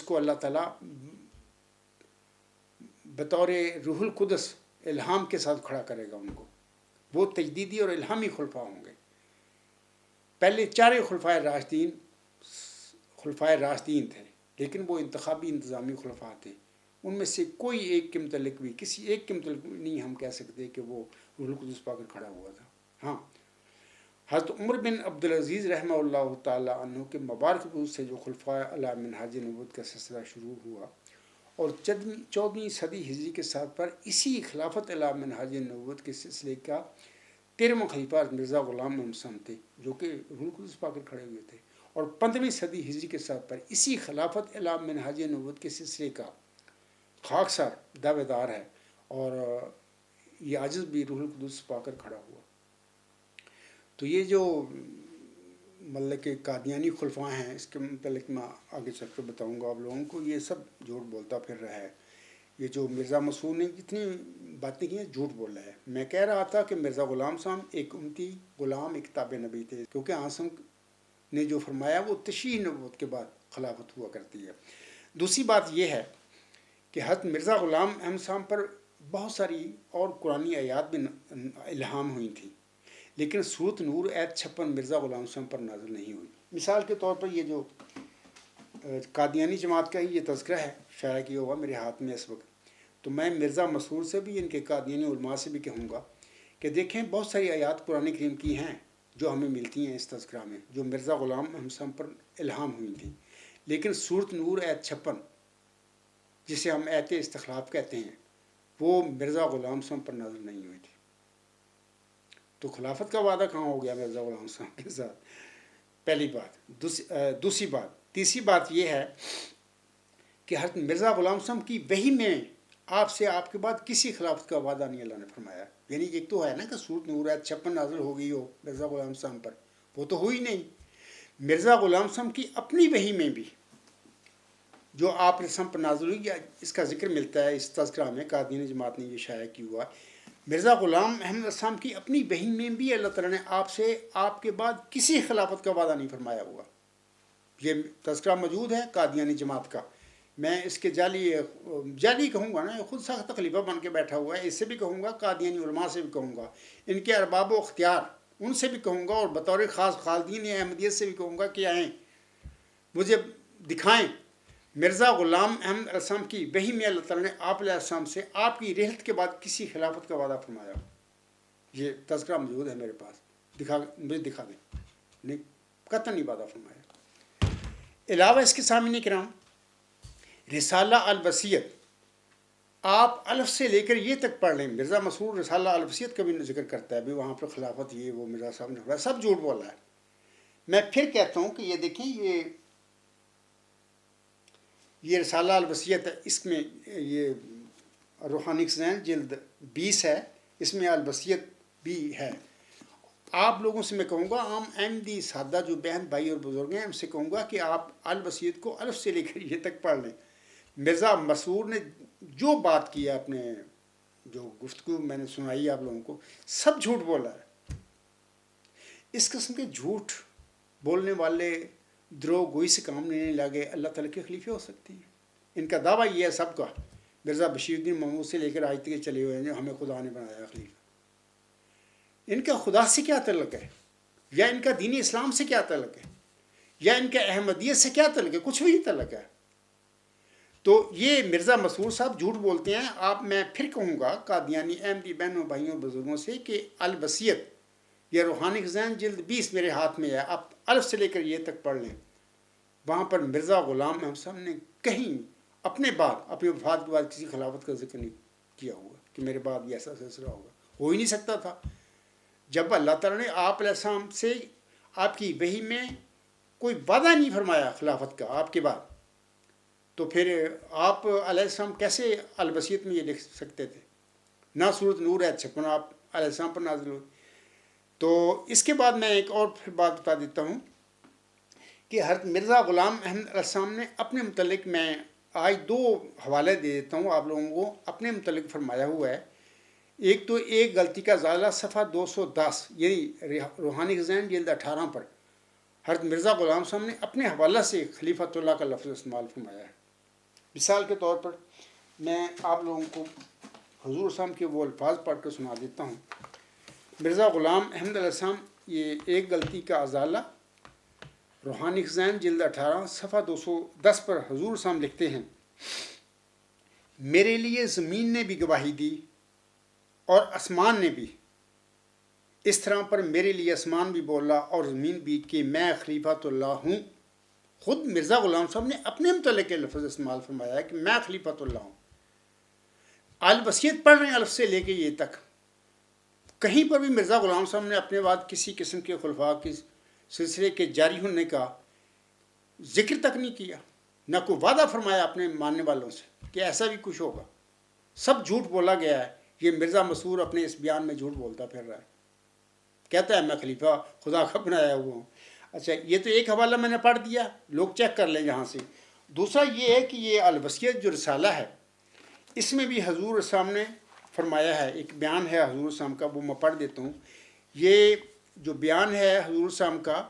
کو اللہ تعالیٰ بطور روح القدس الہام کے ساتھ کھڑا کرے گا ان کو، وہ تجدیدی اور الہامی خلفاء ہوں گے۔ پہلے 4 خلفائے راشدین تھے، لیکن وہ انتخابی انتظامی خلفاء تھے۔ ان میں سے کوئی ایک کے متعلق بھی، کسی ایک کے متعلق نہیں ہم کہہ سکتے کہ وہ روح القدس پا کر کھڑا ہوا تھا۔ ہاں، حضرت عمر بن عبدالعزیز رحمہ اللہ تعالیٰ عنہ کے مبارک وجود سے جو خلفائے اعلی منہاج نبوت کا سلسلہ شروع ہوا، اور 14ویں صدی ہجری کے ساتھ پر اسی خلافت اعلی منہاج نبوت کے سلسلے کا 13واں خلیفہ مرزا غلام محمد صاحب تھے، جو کہ روح القدس پا کر کھڑے ہوئے تھے، اور 15ویں صدی ہجری کے ساتھ پر اسی خلافت اعلی منہاج نبوت کے سلسلے کا خاکسار دعوے دار ہے، اور یہ عاجز بھی روح القدس پا کر کھڑا ہوا۔ تو یہ جو مطلب کہ قادیانی خلفاء ہیں، اس کے متعلق میں آگے چل کر بتاؤں گا آپ لوگوں کو، یہ سب جھوٹ بولتا پھر رہا ہے۔ یہ جو مرزا مسعود نے جتنی باتیں کی ہیں جھوٹ بول رہا ہے۔ میں کہہ رہا تھا کہ مرزا غلام صاحب ایک امتی غلام، ایک تابع نبی تھے، کیونکہ عاصم نے جو فرمایا وہ تشریح نبوت کے بعد خلافت ہوا کرتی ہے۔ دوسری بات یہ ہے کہ حضرت مرزا غلام احمد صاحب پر بہت ساری اور قرآنی آیات بھی الہام ہوئی تھیں، لیکن سورۃ نور آیت 56 مرزا غلام صاحب پر نازل نہیں ہوئی۔ مثال کے طور پر یہ جو قادیانی جماعت کا ہی یہ تذکرہ ہے، شائع کیا ہوا میرے ہاتھ میں اس وقت، تو میں مرزا مسعود سے بھی، ان کے قادیانی علماء سے بھی کہوں گا کہ دیکھیں بہت ساری آیات قرآن کریم کی ہیں جو ہمیں ملتی ہیں اس تذکرہ میں، جو مرزا غلام احمد صاحب پر الہام ہوئی تھیں، لیکن سورۃ نور آیت 56 جسے ہم آیت استخلاف کہتے ہیں، وہ مرزا غلام صاحب پر نازل نہیں ہوئی تھی۔ تو خلافت کا وعدہ کہاں ہو گیا مرزا غلام صاحب کے ساتھ؟ پہلی بات۔ دوسری بات، تیسری بات یہ ہے کہ حضرت مرزا غلام صاحب کی وحی میں آپ سے آپ کے بعد کسی خلافت کا وعدہ نہیں اللہ نے فرمایا۔ یعنی ایک تو ہے نا کہ سورۃ نور آیت 56 نازل ہو گئی ہو مرزا غلام صاحب پر، وہ تو ہوئی نہیں۔ مرزا غلام صاحب کی اپنی وحی میں بھی جو آپ رسم پر نازل ہوئی، اس کا ذکر ملتا ہے اس تذکرہ میں، قادیانی جماعت نے یہ شائع کی ہوا۔ مرزا غلام احمد صاحب کی اپنی وحی میں بھی اللہ تعالیٰ نے آپ سے آپ کے بعد کسی خلافت کا وعدہ نہیں فرمایا ہوا۔ یہ تذکرہ موجود ہے قادیانی جماعت کا۔ میں اس کے جعلی کہوں گا نا، خود ساختہ خلیفہ بن کے بیٹھا ہوا ہے، اس سے بھی کہوں گا، قادیانی علماء سے بھی کہوں گا، ان کے ارباب و اختیار ان سے بھی کہوں گا، اور بطور خاص خالدین احمدیت سے بھی کہوں گا کہ آئیں مجھے دکھائیں مرزا غلام احمد السلام کی وحی میں اللہ تعالیٰ نے آپ علیہ السلام سے آپ کی رحلت کے بعد کسی خلافت کا وعدہ فرمایا ہو۔ یہ تذکرہ موجود ہے میرے پاس، مجھے دکھا دیں، نہیں قطعاً نہیں وعدہ فرمایا۔ علاوہ اس کے سامنے کرام رسالہ الوصیت، آپ الف سے لے کر یہ تک پڑھ لیں، مرزا مسعود رسالہ الوصیت کا بھی ذکر کرتا ہے، بھی وہاں پر خلافت یہ وہ مرزا صاحب نے فرمایا، سب جھوٹ بولا ہے۔ میں پھر کہتا ہوں کہ یہ دیکھیں، یہ رسالہ الوصیت ہے، اس میں یہ روحانی خزائن جلد 20 ہے، اس میں الوصیت بھی ہے۔ آپ لوگوں سے میں کہوں گا، عام احمدی سادہ جو بہن بھائی اور بزرگ ہیں، ان سے کہوں گا کہ آپ الوصیت کو الف سے لے کر یہ تک پڑھ لیں۔ مرزا مسرور نے جو بات کی ہے، اپنے جو گفتگو میں نے سنائی آپ لوگوں کو، سب جھوٹ بولا ہے۔ اس قسم کے جھوٹ بولنے والے دروغ گوئی سے کام نہیں لگے اللہ تعالیٰ کے خلیفے ہو سکتے ہیں۔ ان کا دعویٰ یہ ہے سب کا، مرزا بشیر الدین محمود سے لے کر آج تک چلے ہوئے ہیں، ہمیں خدا نے بنایا خلیفہ۔ ان کا خدا سے کیا تعلق ہے، یا ان کا دین اسلام سے کیا تعلق ہے، یا ان کا احمدیت سے کیا تعلق ہے؟ کچھ بھی نہیں تعلق ہے۔ تو یہ مرزا مسرور صاحب جھوٹ بولتے ہیں۔ میں پھر کہوں گا قادیانی احمدی بہنوں بھائیوں بزرگوں سے کہ الوصیت یا روحانی خزائن جلد 20 میرے ہاتھ میں ہے، آپ الف سے لے کر یہ تک پڑھ لیں۔ وہاں پر مرزا غلام احمد صاحب نے کہیں اپنے بعد، اپنی وفات کے بعد کسی خلافت کا ذکر نہیں کیا ہوا کہ میرے بعد یہ ایسا سلسلہ ہوگا، ہو ہی نہیں سکتا تھا۔ جب اللہ تعالیٰ نے آپ علیہ السلام سے آپ کی وحی میں کوئی وعدہ نہیں فرمایا خلافت کا آپ کے بعد، تو پھر آپ علیہ السلام کیسے الوصیت میں یہ لکھ سکتے تھے؟ نہ صورت نور ہے 56 آپ علیہ السلام پر نازل ہوئی۔ تو اس کے بعد میں ایک اور پھر بات بتا دیتا ہوں کہ حضرت مرزا غلام احمد علیہ السلام نے اپنے متعلق، میں آج 2 حوالے دے دیتا ہوں آپ لوگوں کو، اپنے متعلق فرمایا ہوا ہے۔ ایک تو ایک غلطی کا ازالہ صفحہ 210 یعنی روحانی خزائن جلد 18 پر حضرت مرزا غلام صاحب نے اپنے حوالہ سے خلیفۃ اللہ کا لفظ استعمال فرمایا ہے۔ مثال کے طور پر میں آپ لوگوں کو حضور صاحب کے وہ الفاظ پڑھ کر سنا دیتا ہوں۔ مرزا غلام احمد علیہ السلام، یہ ایک غلطی کا ازالہ روحانی خزائن جلد 18 صفحہ 210 پر حضور صاحب لکھتے ہیں، میرے لیے زمین نے بھی گواہی دی اور آسمان نے بھی، اس طرح پر میرے لیے آسمان بھی بولا اور زمین بھی کہ میں خلیفۃ اللہ ہوں۔ خود مرزا غلام صاحب نے اپنے متعلق کے لفظ استعمال فرمایا ہے کہ میں خلیفۃ اللہ ہوں۔ الوصیت پڑھ رہے ہیں الف سے لے کے یہ تک، کہیں پر بھی مرزا غلام صاحب نے اپنے بعد کسی قسم کے خلفاء کے سلسلے کے جاری ہونے کا ذکر تک نہیں کیا، نہ کوئی وعدہ فرمایا اپنے ماننے والوں سے کہ ایسا بھی کچھ ہوگا۔ سب جھوٹ بولا گیا ہے۔ یہ مرزا مسرور اپنے اس بیان میں جھوٹ بولتا پھر رہا ہے، کہتا ہے میں خلیفہ خدا کا بنایا ہوا ہوں۔ اچھا، یہ تو ایک حوالہ میں نے پڑھ دیا، لوگ چیک کر لیں یہاں سے۔ دوسرا یہ ہے کہ یہ الوصیت جو رسالہ ہے، اس میں بھی حضور صاحب نے فرمایا ہے، ایک بیان ہے حضور صاحب کا، وہ میں پڑھ دیتا ہوں۔ یہ جو بیان ہے حضور صاحب کا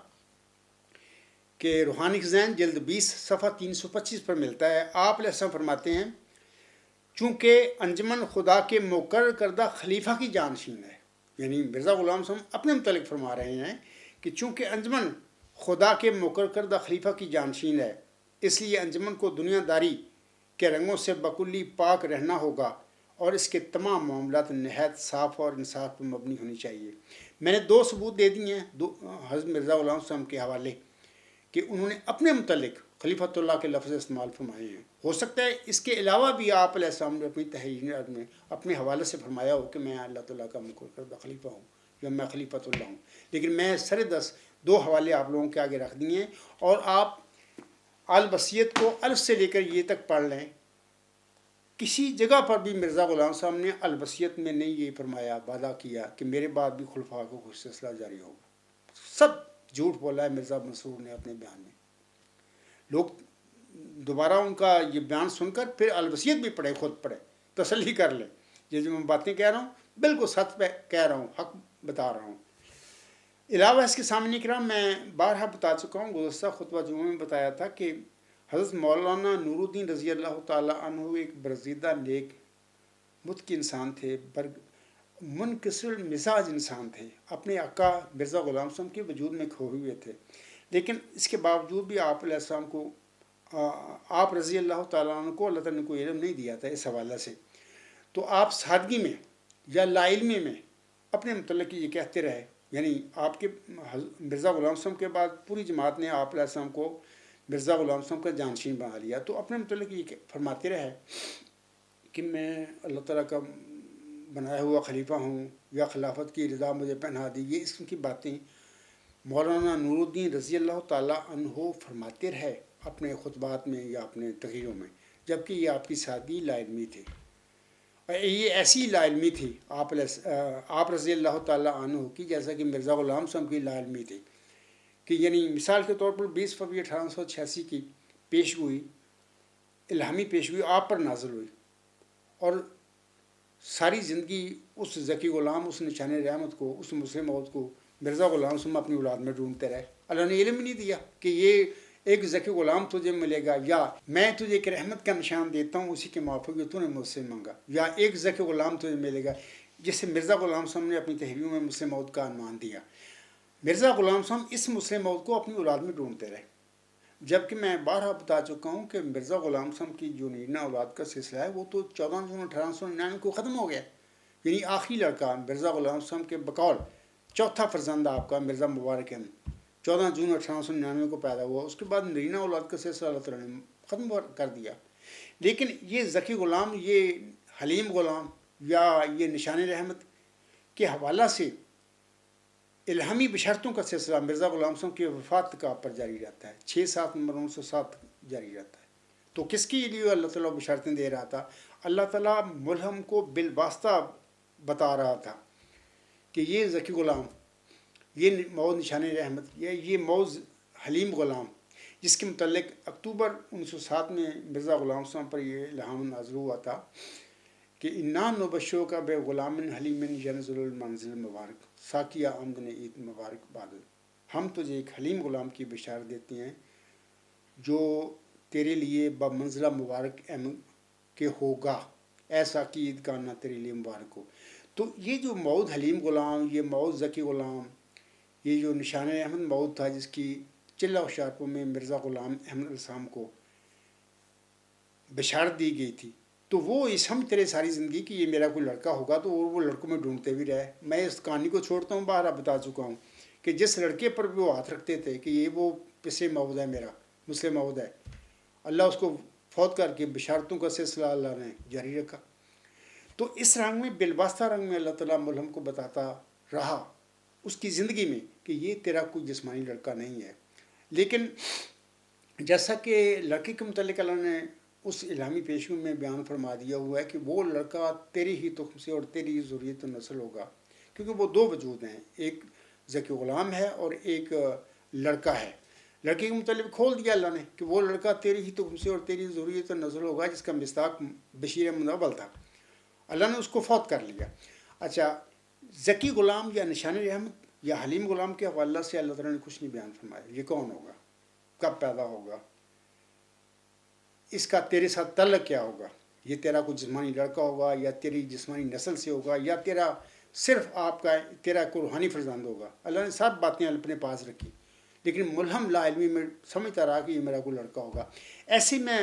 کہ روحانی خزائن جلد 20 صفحہ 325 پر ملتا ہے۔ آپ علیہ السلام فرماتے ہیں، چونکہ انجمن خدا کے مقرر کردہ خلیفہ کی جانشین ہے، یعنی مرزا غلام صاحب اپنے متعلق فرما رہے ہیں کہ چونکہ انجمن خدا کے مقرر کردہ خلیفہ کی جانشین ہے، اس لیے انجمن کو دنیا داری کے رنگوں سے بکلی پاک رہنا ہوگا اور اس کے تمام معاملات نہایت صاف اور انصاف پر مبنی ہونی چاہیے۔ میں نے 2 ثبوت دے دیے ہیں حضرت مرزا غلام صاحب کے حوالے کہ انہوں نے اپنے متعلق خلیفۃ اللہ کے لفظ استعمال فرمائے ہیں۔ ہو سکتا ہے اس کے علاوہ بھی آپ علیہ السلام نے اپنی تحریرات میں اپنے حوالے سے فرمایا ہو کہ میں اللہ تعالیٰ کا مقرر کردہ خلیفہ ہوں یا میں خلیفۃ اللہ ہوں، لیکن میں سر دس 2 حوالے آپ لوگوں کے آگے رکھ دیے ہیں، اور آپ الوصیت کو الف سے لے کر یہ تک پڑھ لیں۔ کسی جگہ پر بھی مرزا غلام صاحب نے الوصیت میں نہیں یہ فرمایا، وعدہ کیا کہ میرے بعد بھی خلفاء کو کچھ سلسلہ جاری ہوگا۔ سب جھوٹ بولا ہے مرزا مسرور نے اپنے بیان میں۔ لوگ دوبارہ ان کا یہ بیان سن کر پھر الوصیت بھی پڑھے، خود پڑھے، تسلی کر لیں۔ یہ جو میں باتیں کہہ رہا ہوں بالکل سچ پہ کہہ رہا ہوں، حق بتا رہا ہوں۔ علاوہ اس کے سامنے کرام میں بارہا بتا چکا ہوں، گزشتہ خطبہ جمعہ میں بتایا تھا کہ حضرت مولانا نور الدین رضی اللہ تعالیٰ عنہ ایک برگزیدہ نیک متقی انسان تھے، منکسر مزاج انسان تھے، اپنے آقا مرزا غلام صاحب کے وجود میں کھوئے ہوئے تھے، لیکن اس کے باوجود بھی آپ علیہ السلام کو، آپ رضی اللہ تعالیٰ عنہ کو اللہ تعالیٰ نے کوئی علم نہیں دیا تھا اس حوالے سے۔ تو آپ سادگی میں یا لا علمی میں اپنے متعلق یہ کہتے رہے، یعنی آپ کے مرزا غلام صاحب کے بعد پوری جماعت نے آپ علیہ السلام کو مرزا غلام صاحب کا جانشین بنا لیا، تو اپنے متعلق یہ فرماتے رہے کہ میں اللہ تعالیٰ کا بنایا ہوا خلیفہ ہوں یا خلافت کی رضا مجھے پہنا دی۔ یہ اس کی باتیں مولانا نور الدین رضی اللہ تعالیٰ عنہ فرماتے رہے اپنے خطبات میں یا اپنے تقریروں میں، جبکہ یہ آپ کی سادگی لا علمی تھی، اور یہ ایسی لا علمی تھی آپ رضی اللہ تعالیٰ عنہ کی، جیسا کہ مرزا غلام صاحب کی لا علمی تھی، کہ یعنی مثال کے طور پر 20 فروری 1886 کی پیشگوئی، الہامی پیشگوئی آپ پر نازل ہوئی، اور ساری زندگی اس ذکی غلام، اس نشان رحمت کو، اس مسلم موت کو مرزا غلام صاحب اپنی اولاد میں ڈھونڈتے رہے۔ اللہ نے علم نہیں دیا کہ یہ ایک ذکی غلام تجھے ملے گا، یا میں تجھے ایک رحمت کا نشان دیتا ہوں اسی کے موافق جو تو نے مجھ سے مانگا، یا ایک ذکی غلام تجھے ملے گا جسے مرزا غلام صاحب نے اپنی تحریروں میں مسلم موت کا عنوان دیا۔ مرزا غلام صاحب اس مسلم موت کو اپنی اولاد میں ڈھونڈتے رہے، جبکہ میں بارہا بتا چکا ہوں کہ مرزا غلام صاحب کی جو نینا اولاد کا سلسلہ ہے وہ تو 14 جون 1899 کو ختم ہو گیا، یعنی آخری لڑکا مرزا غلام صاحب کے بقول چوتھا فرزند آپ کا مرزا مبارک احمد 14 جون 1899 کو پیدا ہوا، اس کے بعد نینا اولاد کا سلسلہ اللہ تعالیٰ نے ختم کر دیا۔ لیکن یہ ذکی غلام، یہ حلیم غلام، یا یہ نشان رحمت کے حوالہ سے الہامی بشارتوں کا سلسلہ مرزا غلام صاحب کی وفات کا پر جاری رہتا ہے، 6/7 نمبر 1907 جاری رہتا ہے۔ تو کس کے لیے اللہ تعالیٰ بشارتیں دے رہا تھا؟ اللہ تعالیٰ ملہم کو بالواسطہ بتا رہا تھا کہ یہ ذکی غلام، یہ موز نشان رحمت، یہ موز حلیم غلام، جس کے متعلق اکتوبر 1907 میں مرزا غلام صاحب پر یہ الہام نازل ہوا تھا کہ انا نبشو کا بے غلام حلیم ینزل المنزل مبارک ساکیہ آمدن عید مبارک بادل، ہم تجھے ایک حلیم غلام کی بشارت دیتے ہیں جو تیرے لیے بمنزلہ مبارک کے ہوگا، ایسا کہ عید کا آنا تیرے لیے مبارک ہو۔ تو یہ جو موعود حلیم غلام، یہ موعود ذکی غلام، یہ جو نشان احمد موعود تھا جس کی چلہ ہوشیارپور میں مرزا غلام احمد السلام کو بشارت دی گئی تھی، تو وہ یہ سمجھتے رہے ساری زندگی کہ یہ میرا کوئی لڑکا ہوگا، تو وہ لڑکوں میں ڈھونڈتے بھی رہے۔ میں اس کہانی کو چھوڑتا ہوں، باہر بتا چکا ہوں کہ جس لڑکے پر بھی وہ ہاتھ رکھتے تھے کہ یہ وہ پسے موعود ہے، میرا مسلم موعود ہے، اللہ اس کو فوت کر کے بشارتوں کا سلسلہ اللہ نے جاری رکھا۔ تو اس رنگ میں بالواسطہ رنگ میں اللہ تعالیٰ ملہم کو بتاتا رہا اس کی زندگی میں کہ یہ تیرا کوئی جسمانی لڑکا نہیں ہے۔ لیکن جیسا کہ لڑکے کے متعلق اللہ نے اس الہامی پیشگوئی میں بیان فرما دیا ہوا ہے کہ وہ لڑکا تیری ہی تخم سے اور تیری ذریت و نسل ہوگا، کیونکہ وہ دو وجود ہیں، ایک ذکی غلام ہے اور ایک لڑکا ہے۔ لڑکے کے متعلق کھول دیا اللہ نے کہ وہ لڑکا تیری ہی تخم سے اور تیری ذریت و نسل ہوگا، جس کا مصداق بشیر احمد اول تھا، اللہ نے اس کو فوت کر لیا۔ اچھا، ذکی غلام یا نشان رحمت یا حلیم غلام کے حوالہ سے اللہ تعالیٰ نے کچھ نہیں بیان فرمایا، یہ کون ہوگا، کب پیدا ہوگا، اس کا تیرے ساتھ تعلق کیا ہوگا، یہ تیرا کوئی جسمانی لڑکا ہوگا یا تیری جسمانی نسل سے ہوگا یا تیرا صرف آپ کا تیرا کوئی روحانی فرزند ہوگا۔ اللہ نے سب باتیں اپنے پاس رکھی، لیکن ملہم لا علمی میں سمجھتا رہا کہ یہ میرا کوئی لڑکا ہوگا۔ ایسے میں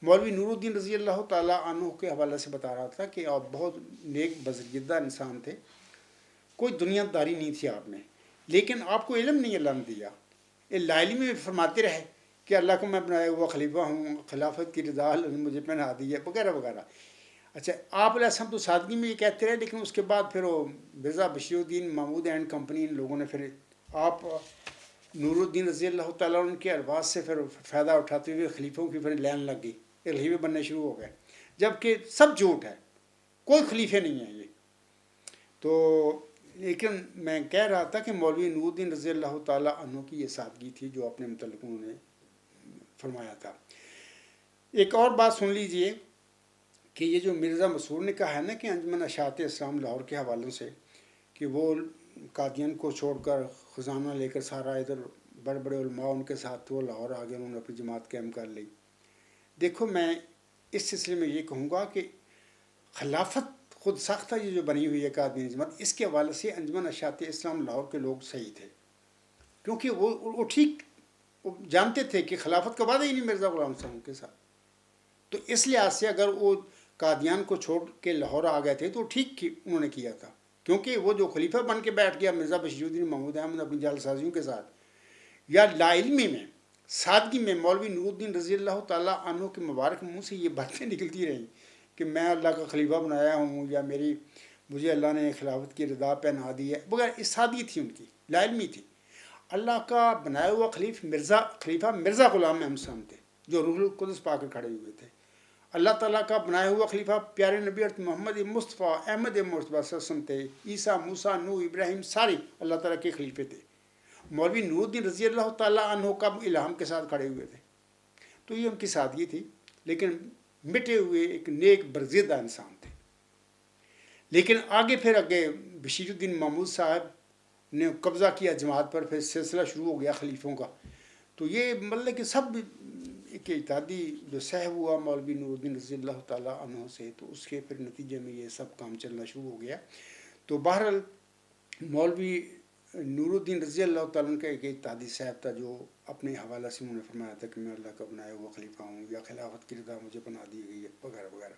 مولوی نور الدین رضی اللہ تعالیٰ عنہ کے حوالے سے بتا رہا تھا کہ آپ بہت نیک بزرگیدہ انسان تھے، کوئی دنیا داری نہیں تھی آپ میں، لیکن آپ کو علم نہیں اللہ نے دیا، لا علمی میں فرماتے رہے کہ اللہ کو میں بنایا ہوا خلیفہ ہوں، خلافت کی رضا اللہ نے مجھے پہنا دی ہے، وغیرہ وغیرہ۔ اچھا، آپ علیہ السلام تو سادگی میں یہ کہتے رہے، لیکن اس کے بعد پھر وہ مرزا بشیر الدین محمود اینڈ کمپنی ان لوگوں نے پھر آپ نور الدین رضی اللہ تعالیٰ عنہ کے الفاظ سے پھر فائدہ اٹھاتے ہوئے خلیفوں کی پھر لین لگ گئی، خلیفے بننے شروع ہو گئے، جبکہ سب جھوٹ ہے، کوئی خلیفے نہیں ہیں یہ۔ تو لیکن میں کہہ رہا تھا کہ مولوی نور الدین رضی اللہ تعالیٰ عنہ کی یہ سادگی تھی جو اپنے متعلق انہوں نے فرمایا تھا۔ ایک اور بات سن لیجئے کہ یہ جو مرزا مسرور نے کہا ہے نا کہ انجمن اشاعت اسلام لاہور کے حوالوں سے کہ وہ قادیان کو چھوڑ کر خزانہ لے کر سارا ادھر بڑے بڑے علماء ان کے ساتھ وہ لاہور آ گئے، انہوں نے اپنی جماعت قائم کر لی۔ دیکھو، میں اس سلسلے میں یہ کہوں گا کہ خلافت خود ساختہ یہ جو بنی ہوئی ہے قادیانی جماعت، اس کے حوالے سے انجمن اشاعت اسلام لاہور کے لوگ صحیح تھے، کیونکہ وہ ٹھیک جانتے تھے کہ خلافت کا وعدہ ہی نہیں مرزا غلام صاحب کے ساتھ، تو اس لحاظ سے اگر وہ قادیان کو چھوڑ کے لاہور آ گئے تھے تو ٹھیک انہوں نے کیا تھا، کیونکہ وہ جو خلیفہ بن کے بیٹھ گیا مرزا بشیر الدین محمود احمد اپنی جعل سازیوں کے ساتھ، یا لا علمی میں سادگی میں مولوی نور الدین رضی اللہ تعالیٰ عنہ کے مبارک منہ سے یہ باتیں نکلتی رہیں کہ میں اللہ کا خلیفہ بنایا ہوں یا مجھے اللہ نے خلافت کی رضا پہنا دی ہے، بغیر اس سادگی تھی ان کی، لا علمی تھی۔ اللہ کا بنایا ہوا خلیفہ مرزا غلام احمد صاحب تھے، جو روح القدس پا کر کھڑے ہوئے تھے. اللہ تعالیٰ کا بنایا ہوا خلیفہ پیارے نبی محمد مصطفیٰ احمد مصطفیٰ صلی اللہ علیہ وسلم تھے. عیسیٰ، موسیٰ، نوح، ابراہیم سارے اللہ تعالیٰ کے خلیفے تھے. مولوی نور الدین رضی اللہ تعالیٰ عنہ کا الہام کے ساتھ کھڑے ہوئے تھے. تو یہ ان کی سادگی تھی، لیکن مٹے ہوئے ایک نیک برزیدہ انسان تھے. لیکن آگے بشیر الدین محمود صاحب نے قبضہ کیا جماعت پر، پھر سلسلہ شروع ہو گیا خلیفوں کا. تو یہ مطلب کہ سب ایک اتحادی جو سہو ہوا مولوی نور الدین رضی اللہ تعالیٰ عنہ سے، تو اس کے پھر نتیجے میں یہ سب کام چلنا شروع ہو گیا. تو بہرحال مولوی نور الدین رضی اللہ تعالیٰ عنہ کا ایک اتحادی صاحب تھا، جو اپنے حوالہ سے انہوں نے فرمایا تھا کہ میں اللہ کا بنایا ہوا خلیفہ ہوں، یا خلافت کی رضا مجھے بنا دی گئی ہے، وغیرہ وغیرہ.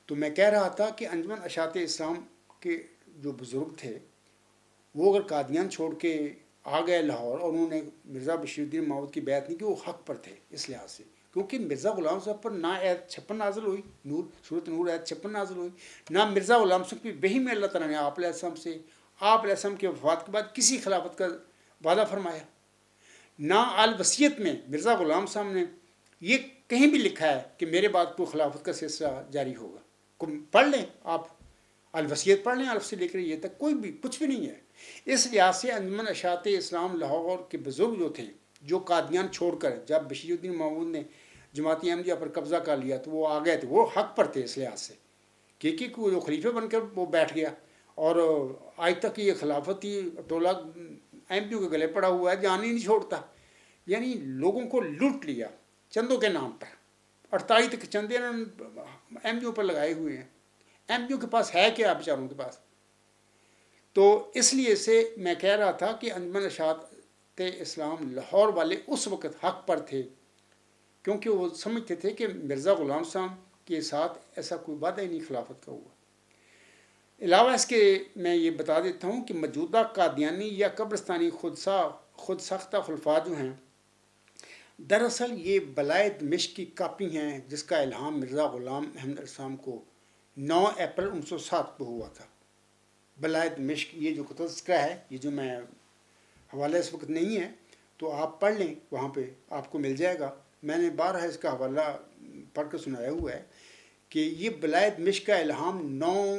تو میں کہہ رہا تھا کہ انجمن اشاعت اسلام کے جو بزرگ تھے، وہ اگر قادیان چھوڑ کے آ گئے لاہور اور انہوں نے مرزا بشیر الدین محمود کی بیعت نہیں کی، وہ حق پر تھے اس لحاظ سے، کیونکہ مرزا غلام صاحب پر نہ آیت 56 نازل ہوئی، سورۃ نور آیت 56 نازل ہوئی، نہ مرزا غلام صاحب کی وحی میں اللہ تعالیٰ نے آپ علیہ السلام سے، آپ علیہ السلام کے وفات کے بعد کسی خلافت کا وعدہ فرمایا. نہ الوصیت میں مرزا غلام صاحب نے یہ کہیں بھی لکھا ہے کہ میرے بعد کوئی خلافت کا سلسلہ جاری ہوگا. پڑھ لیں آپ، الوصیت پڑھ لیں، الف سے لے کر یہ تک کوئی بھی کچھ بھی نہیں ہے. اس لحاظ سے انجمن اشاعت اسلام لاہور کے بزرگ جو تھے، جو قادیان چھوڑ کر جب بشیر الدین محمود نے جماعت احمدیہ پر قبضہ کر لیا تو وہ آ گئے تھے، وہ حق پر تھے اس لحاظ سے کہ جو خلیفہ بن کر وہ بیٹھ گیا، اور آج تک یہ خلافت ہی ٹولہ احمدیوں کے گلے پڑا ہوا ہے، جان ہی نہیں چھوڑتا. یعنی لوگوں کو لوٹ لیا چندوں کے نام پر. 48 تک چندے احمدیوں پر لگائے ہوئے ہیں. احمدیوں کے پاس ہے کیا بیچاروں کے پاس؟ تو اس لیے سے میں کہہ رہا تھا کہ انجمن اشاعت اسلام لاہور والے اس وقت حق پر تھے، کیونکہ وہ سمجھتے تھے کہ مرزا غلام صاحب کے ساتھ ایسا کوئی وعدہ ہی نہیں خلافت کا ہوا. علاوہ اس کے میں یہ بتا دیتا ہوں کہ موجودہ قادیانی یا قبرستانی خود ساختہ خلفاء جو ہیں، دراصل یہ بلائے دمشق کی کاپی ہیں، جس کا الہام مرزا غلام احمد السلام کو 9 اپریل 1907 کو ہوا تھا. بلائے دمشق یہ جو تذکرہ ہے، یہ جو میں حوالہ اس وقت نہیں ہے تو آپ پڑھ لیں، وہاں پہ آپ کو مل جائے گا. میں نے بارہا اس کا حوالہ پڑھ کر سنایا ہوا ہے کہ یہ بلائے دمشق کا الہام 9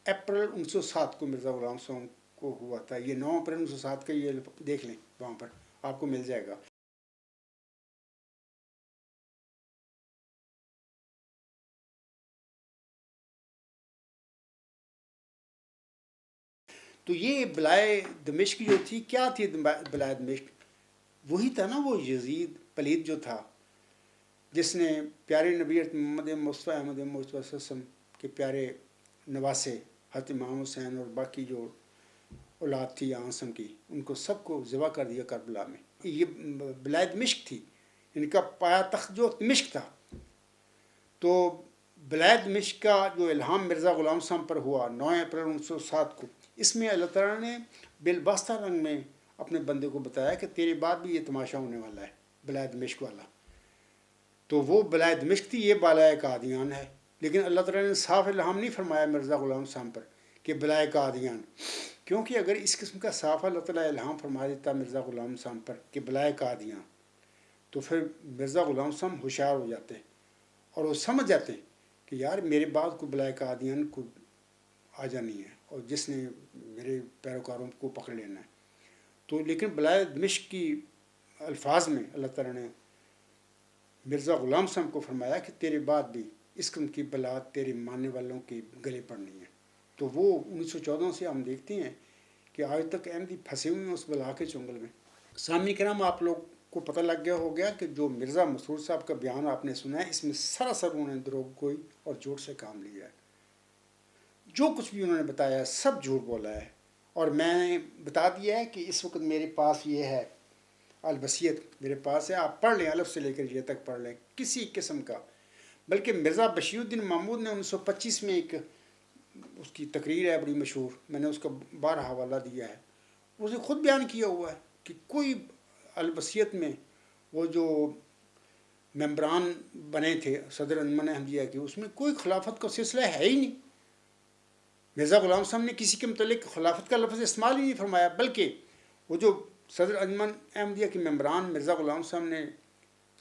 اپریل 1907 کو مرزا غلام صاحب کو ہوا تھا. یہ 9 اپریل 1907 کا، یہ دیکھ لیں وہاں پر آپ کو مل جائے گا. تو یہ بلائے دمشق جو تھی، کیا تھی بلائے دمشق؟ وہی تھا نا وہ یزید پلید جو تھا، جس نے پیارے نبی محمد مصطفیٰ احمد مصطفیٰ صلی اللہ علیہ وسلم کے پیارے نواسے حضرت امام حسین اور باقی جو اولاد تھی آسم کی، ان کو سب کو ذبح کر دیا کربلا میں. یہ بلائے دمشق تھی، ان کا پایا تخت جو دمشق تھا. تو بلائے دمشق کا جو الہام مرزا غلام صاحب پر ہوا 9 اپریل 1907 کو، اس میں اللہ تعالیٰ نے بالباستہ رنگ میں اپنے بندے کو بتایا کہ تیرے بعد بھی یہ تماشا ہونے والا ہے، بلائے دمشق والا. تو وہ بلائے دمشق تھی، یہ بالائے قادیان ہے. لیکن اللہ تعالیٰ نے صاف الہام نہیں فرمایا مرزا غلام صاحب پر کہ بلائے قادیان، کیونکہ اگر اس قسم کا صاف اللہ تعالیٰ الہام فرما دیتا مرزا غلام صاحب پر کہ بلائے قادیان، تو پھر مرزا غلام صاحب ہوشیار ہو جاتے اور وہ سمجھ جاتے کہ یار میرے بعد کو بلائے قادیان کو آ جانی ہے، اور جس نے میرے پیروکاروں کو پکڑ لینا ہے. تو لیکن بلائے دمشق کی الفاظ میں اللہ تعالیٰ نے مرزا غلام صاحب کو فرمایا کہ تیرے بعد بھی اس قسم کی بلا تیرے ماننے والوں کے گلے پڑنی ہے. تو وہ 1914 سے ہم دیکھتے ہیں کہ آج تک احمدی پھنسے ہوئے ہیں اس بلا کے چنگل میں. سامعین کرام، آپ لوگ کو پتہ لگ گیا ہو گیا کہ جو مرزا مسرور صاحب کا بیان آپ نے سنا ہے، اس میں سراسر انہوں نے دروغ گوئی اور جھوٹ سے کام لیا ہے. جو کچھ بھی انہوں نے بتایا سب جھوٹ بولا ہے. اور میں نے بتا دیا ہے کہ اس وقت میرے پاس یہ ہے الوصیت، میرے پاس ہے، آپ پڑھ لیں، الف سے لے کر یہ تک پڑھ لیں، کسی قسم کا. بلکہ مرزا بشیر الدین محمود نے 1925 میں ایک اس کی تقریر ہے بڑی مشہور، میں نے اس کا 12 حوالہ دیا ہے. اس نے خود بیان کیا ہوا ہے کہ کوئی الوصیت میں وہ جو ممبران بنے تھے صدر انجمن احمدیہ کے، اس میں کوئی خلافت کا سلسلہ ہے ہی نہیں. مرزا غلام صاحب نے کسی کے متعلق خلافت کا لفظ استعمال ہی نہیں فرمایا، بلکہ وہ جو صدر انجمن احمدیہ کے ممبران مرزا غلام صاحب نے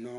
9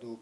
2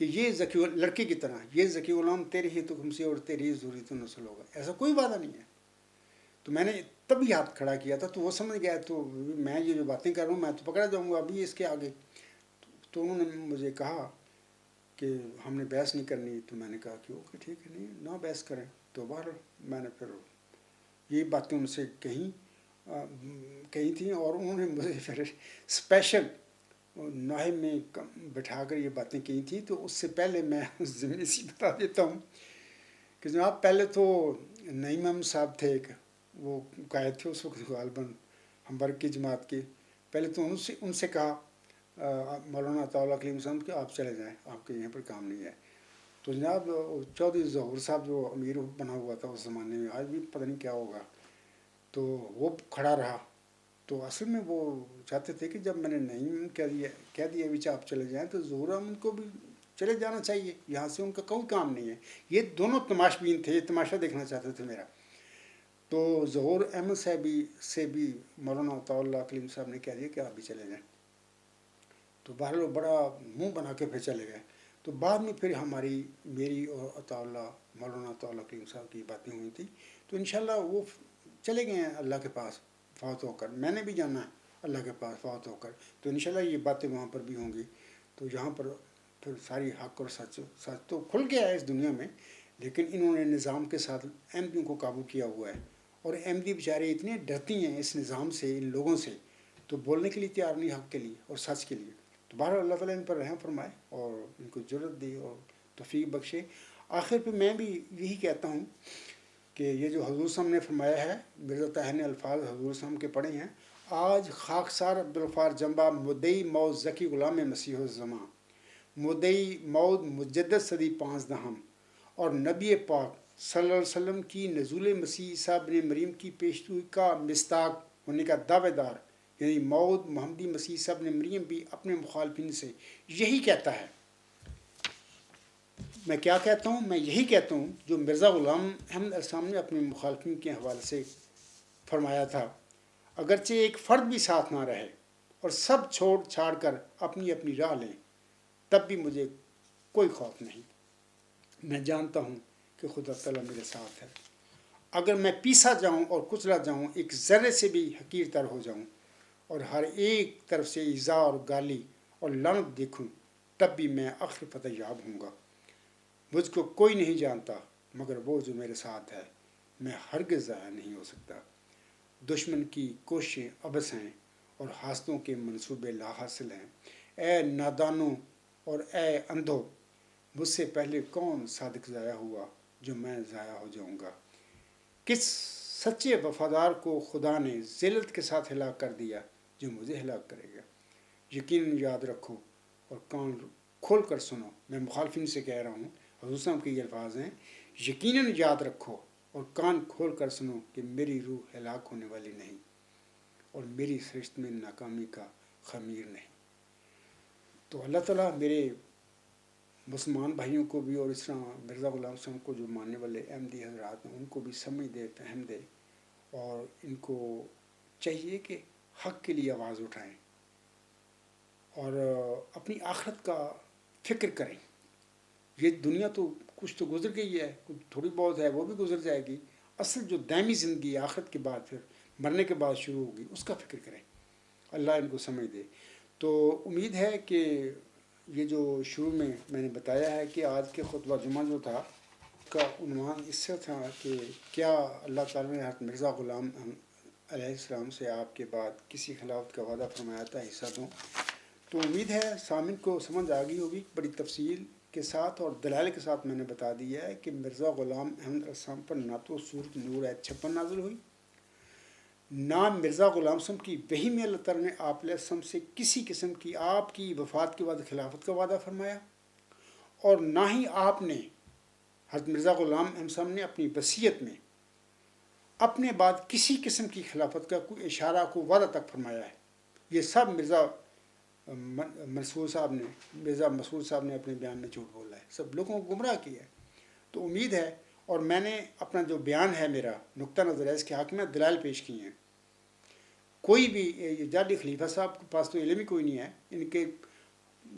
کہ یہ ذکی لڑکے کی طرح یہ ذکی غلام تیرے ہی تخم سے اور تیری ہی ذریت نسل ہوگا، ایسا کوئی وعدہ نہیں ہے۔ تو میں نے تبھی ہاتھ کھڑا کیا تھا، تو وہ سمجھ گیا، تو میں یہ جو باتیں کر رہا ہوں میں تو پکڑا جاؤں گا ابھی اس کے آگے۔ تو انہوں نے مجھے کہا کہ ہم نے بحث نہیں کرنی، تو میں نے کہا کہ اوکے ٹھیک ہے، نہیں نہ بحث کریں۔ تو بہرحال میں نے پھر یہ باتیں ان سے کہی تھیں، اور انہوں نے مجھے پھر اسپیشل ناحب میں بٹھا کر یہ باتیں کہی تھیں۔ تو اس سے پہلے میں ضمنی سی بتا دیتا ہوں کہ جناب پہلے تو نعیم احمد صاحب تھے، ایک وہ قائد تھے اس وقت غالباً ہمبرگ کی جماعت کے، پہلے تو ان سے کہا مولانا عطا اللہ کلیم صاحب کہ آپ چلے جائیں، آپ کے یہاں پر کام نہیں ہے۔ تو جناب چودھری ظہور صاحب جو امیر بنا ہوا تھا اس زمانے میں، آج بھی پتہ نہیں کیا ہوگا، تو وہ کھڑا رہا۔ تو اصل میں وہ چاہتے تھے کہ جب میں نے نہیں کہہ دیا بھی آپ چلے جائیں، تو ظہور احمد کو بھی چلے جانا چاہیے، یہاں سے ان کا کوئی کام نہیں ہے۔ یہ دونوں تماش بین تھے، یہ تماشا دیکھنا چاہتے تھے میرا۔ تو ظہور احمد صاحب سے بھی مولانا عطا اللہ کلیم صاحب نے کہہ دیا کہ آپ بھی چلے جائیں۔ تو بہرحال بڑا منہ بنا کے پھر چلے گئے۔ تو بعد میں پھر میری اور عطا اللہ مولانا عطا اللہ کلیم صاحب کی باتیں ہوئی تھیں، تو انشاءاللہ وہ چلے گئے ہیں اللہ کے پاس فوت ہو کر، میں نے بھی جانا ہے اللہ کے پاس فوت ہو کر، تو انشاءاللہ یہ باتیں وہاں پر بھی ہوں گی۔ تو یہاں پر پھر ساری حق اور سچ تو کھل گیا ہے اس دنیا میں، لیکن انہوں نے نظام کے ساتھ احمدیوں کو قابو کیا ہوا ہے، اور احمدی بیچارے اتنے ڈرتی ہیں اس نظام سے، ان لوگوں سے، تو بولنے کے لیے تیار نہیں حق کے لیے اور سچ کے لیے۔ تو بہرحال اللہ تعالیٰ ان پر رحم فرمائے اور ان کو جرأت دے اور توفیق بخشے۔ آخر پہ میں بھی یہی کہتا ہوں کہ یہ جو حضور صاحب نے فرمایا ہے، مرزا طاہر نے الفاظ حضور صاحب کے پڑھے ہیں، آج خاکسار عبدالغفار جنبا مدعی موت ذکی غلام مسیح الزماں، مدعی موت مجدد صدی 15 اور نبی پاک صلی اللہ علیہ وسلم کی نزول مسیح عیسیٰ بن مریم کی پیشگوئی کا مصداق ہونے کا دعوے دار، یعنی موعود محمدی مسیح عیسیٰ ابن مریم بھی اپنے مخالفین سے یہی کہتا ہے۔ میں کیا کہتا ہوں؟ میں یہی کہتا ہوں جو مرزا غلام احمد السلام نے اپنے مخالفین کے حوالے سے فرمایا تھا، اگرچہ ایک فرد بھی ساتھ نہ رہے اور سب چھوڑ چھاڑ کر اپنی اپنی راہ لیں، تب بھی مجھے کوئی خوف نہیں، میں جانتا ہوں کہ خدا تعالیٰ میرے ساتھ ہے۔ اگر میں پیسا جاؤں اور کچلا جاؤں، ایک ذرے سے بھی حقیر تر ہو جاؤں اور ہر ایک طرف سے ایذا اور گالی اور لعنت دیکھوں، تب بھی میں آخر فتح یاب ہوں گا۔ مجھ کو کوئی نہیں جانتا مگر وہ جو میرے ساتھ ہے، میں ہرگز ضائع نہیں ہو سکتا۔ دشمن کی کوششیں عبث ہیں اور حاسدوں کے منصوبے لا حاصل ہیں۔ اے نادانوں اور اے اندھو، مجھ سے پہلے کون صادق ضائع ہوا جو میں ضائع ہو جاؤں گا؟ کس سچے وفادار کو خدا نے ذلت کے ساتھ ہلاک کر دیا جو مجھے ہلاک کرے گا؟ یقیناً یاد رکھو اور کان کھول کر سنو، میں مخالفین سے کہہ رہا ہوں، حضور صاحب کے یہ الفاظ ہیں، یقیناً یاد رکھو اور کان کھول کر سنو کہ میری روح ہلاک ہونے والی نہیں اور میری سرشت میں ناکامی کا خمیر نہیں۔ تو اللہ تعالیٰ میرے مسلمان بھائیوں کو بھی اور اس طرح مرزا غلام صاحب کو جو ماننے والے احمدی حضرات ہیں ان کو بھی سمجھ دے، فہم دے، اور ان کو چاہیے کہ حق کے لیے آواز اٹھائیں اور اپنی آخرت کا فکر کریں۔ یہ دنیا تو کچھ تو گزر گئی ہے، کچھ تھوڑی بہت ہے وہ بھی گزر جائے گی، اصل جو دائمی زندگی ہے آخرت کے بعد پھر مرنے کے بعد شروع ہوگی، اس کا فکر کریں۔ اللہ ان کو سمجھ دے۔ تو امید ہے کہ یہ جو شروع میں نے بتایا ہے کہ آج کے خطبہ جمعہ جو تھا کا عنوان اس سے تھا کہ کیا اللہ تعالیٰ نے حضرت مرزا غلام علیہ السلام سے آپ کے بعد کسی خلافت کا وعدہ فرمایا تھا، حصہ دوں۔ تو امید ہے سامعین کو سمجھ آ گئی ہوگی، بڑی تفصیل کے ساتھ اور دلائل کے ساتھ میں نے بتا دیا ہے کہ مرزا غلام احمد السلام پر نہ تو سورۃ نور آیت 56 نازل ہوئی، نہ مرزا غلام صاحب کی وحی میں اللہ تعالیٰ نے آپ علیہ السلام سے کسی قسم کی آپ کی وفات کے بعد خلافت کا وعدہ فرمایا، اور نہ ہی آپ نے حضرت مرزا غلام احمد صاحب نے اپنی وصیت میں اپنے بعد کسی قسم کی خلافت کا کوئی اشارہ کو وعدہ تک فرمایا ہے۔ یہ سب مرزا مسعود صاحب نے اپنے بیان میں جھوٹ بولا ہے، سب لوگوں کو گمراہ کیا ہے۔ تو امید ہے، اور میں نے اپنا جو بیان ہے میرا نقطہ نظر ہے اس کے حق میں دلائل پیش کیے ہیں۔ کوئی بھی جعلی خلیفہ صاحب کے پاس تو علم ہی کوئی نہیں ہے، ان کے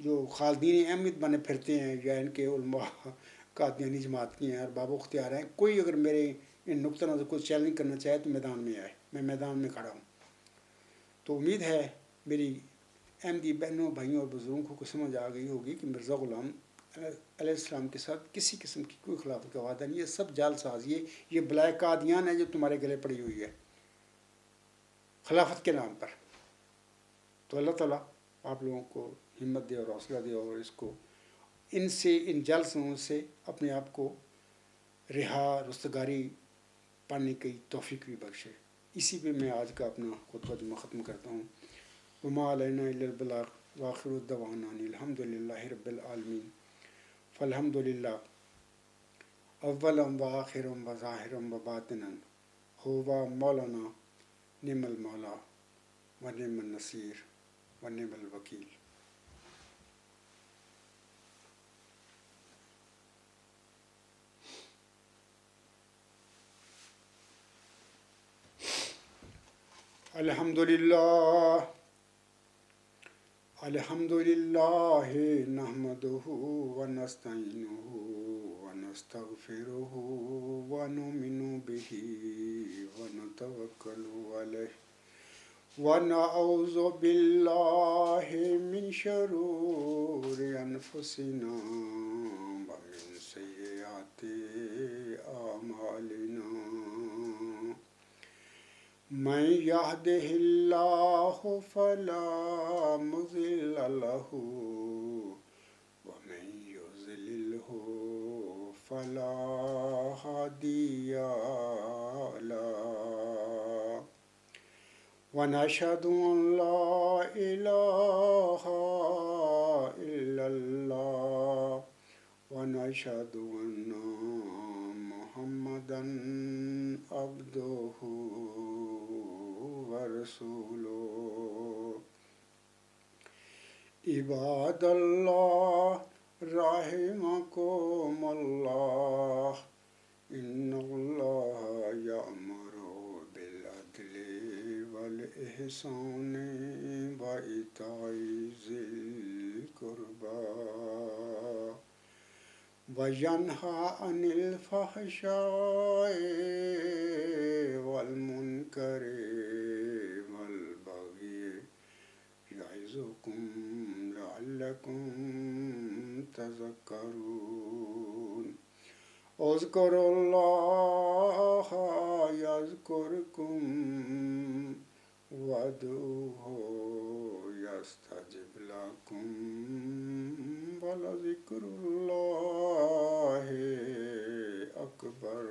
جو خالدین احمد بنے پھرتے ہیں یا ان کے علماء قادیانی جماعت کی ہیں اور باب اختیار ہیں، کوئی اگر میرے ان نقطہ نظر کو چیلنج کرنا چاہے تو میدان میں آئے، میں میدان میں کھڑا ہوں۔ تو امید ہے میری احمدی بہنوں بھائیوں اور بزرگوں کو سمجھ آ گئی ہوگی کہ مرزا غلام علیہ السلام کے ساتھ کسی قسم کی کوئی خلافت کا وعدہ نہیں ہے، سب جال ساز، یہ بلائے قادیان ہے جو تمہارے گلے پڑی ہوئی ہے خلافت کے نام پر۔ تو اللہ تعالیٰ آپ لوگوں کو ہمت دے اور حوصلہ دے اور اس کو ان جلسوں سے اپنے آپ کو رہا رستگاری پانے کی توفیق بھی بخشے۔ اسی پہ میں آج کا اپنا خطبہ جمعہ ختم کرتا ہوں۔ وما علینا الا البلاغ وآخر الدعوانا ان الحمد للہ رب العالمین۔ فالحمد للہ اولا وآخرا وظاہرا وباطنا ہوا مولانا نعم المولا ونعم النصیر ونعم الوکیل۔ الحمد للہ نحمدہ ونستعینہ ونستغفرہ ونؤمن بہ ونتوکل علیہ ونعوذ باللہ من شرور انفسنا ومن سیئات اعمالنا۔ من يهده الله فلا مضل له ومن يضلله فلا هادي له ونشهد أن لا إله إلا الله ونشهد أن محمدا عبده ورسوله۔ عباد اللہ رحمکم اللہ ان اللہ یأمر بالعدل والإحسان وإیتاء ذی القربى وینہی عن الفحشاء والمنکر والبغی یعظکم لعلکم تذکرون۔ اذکروا اللہ یذکرکم وادعوہ یستجب لکم ولذکر اللہ اکبر۔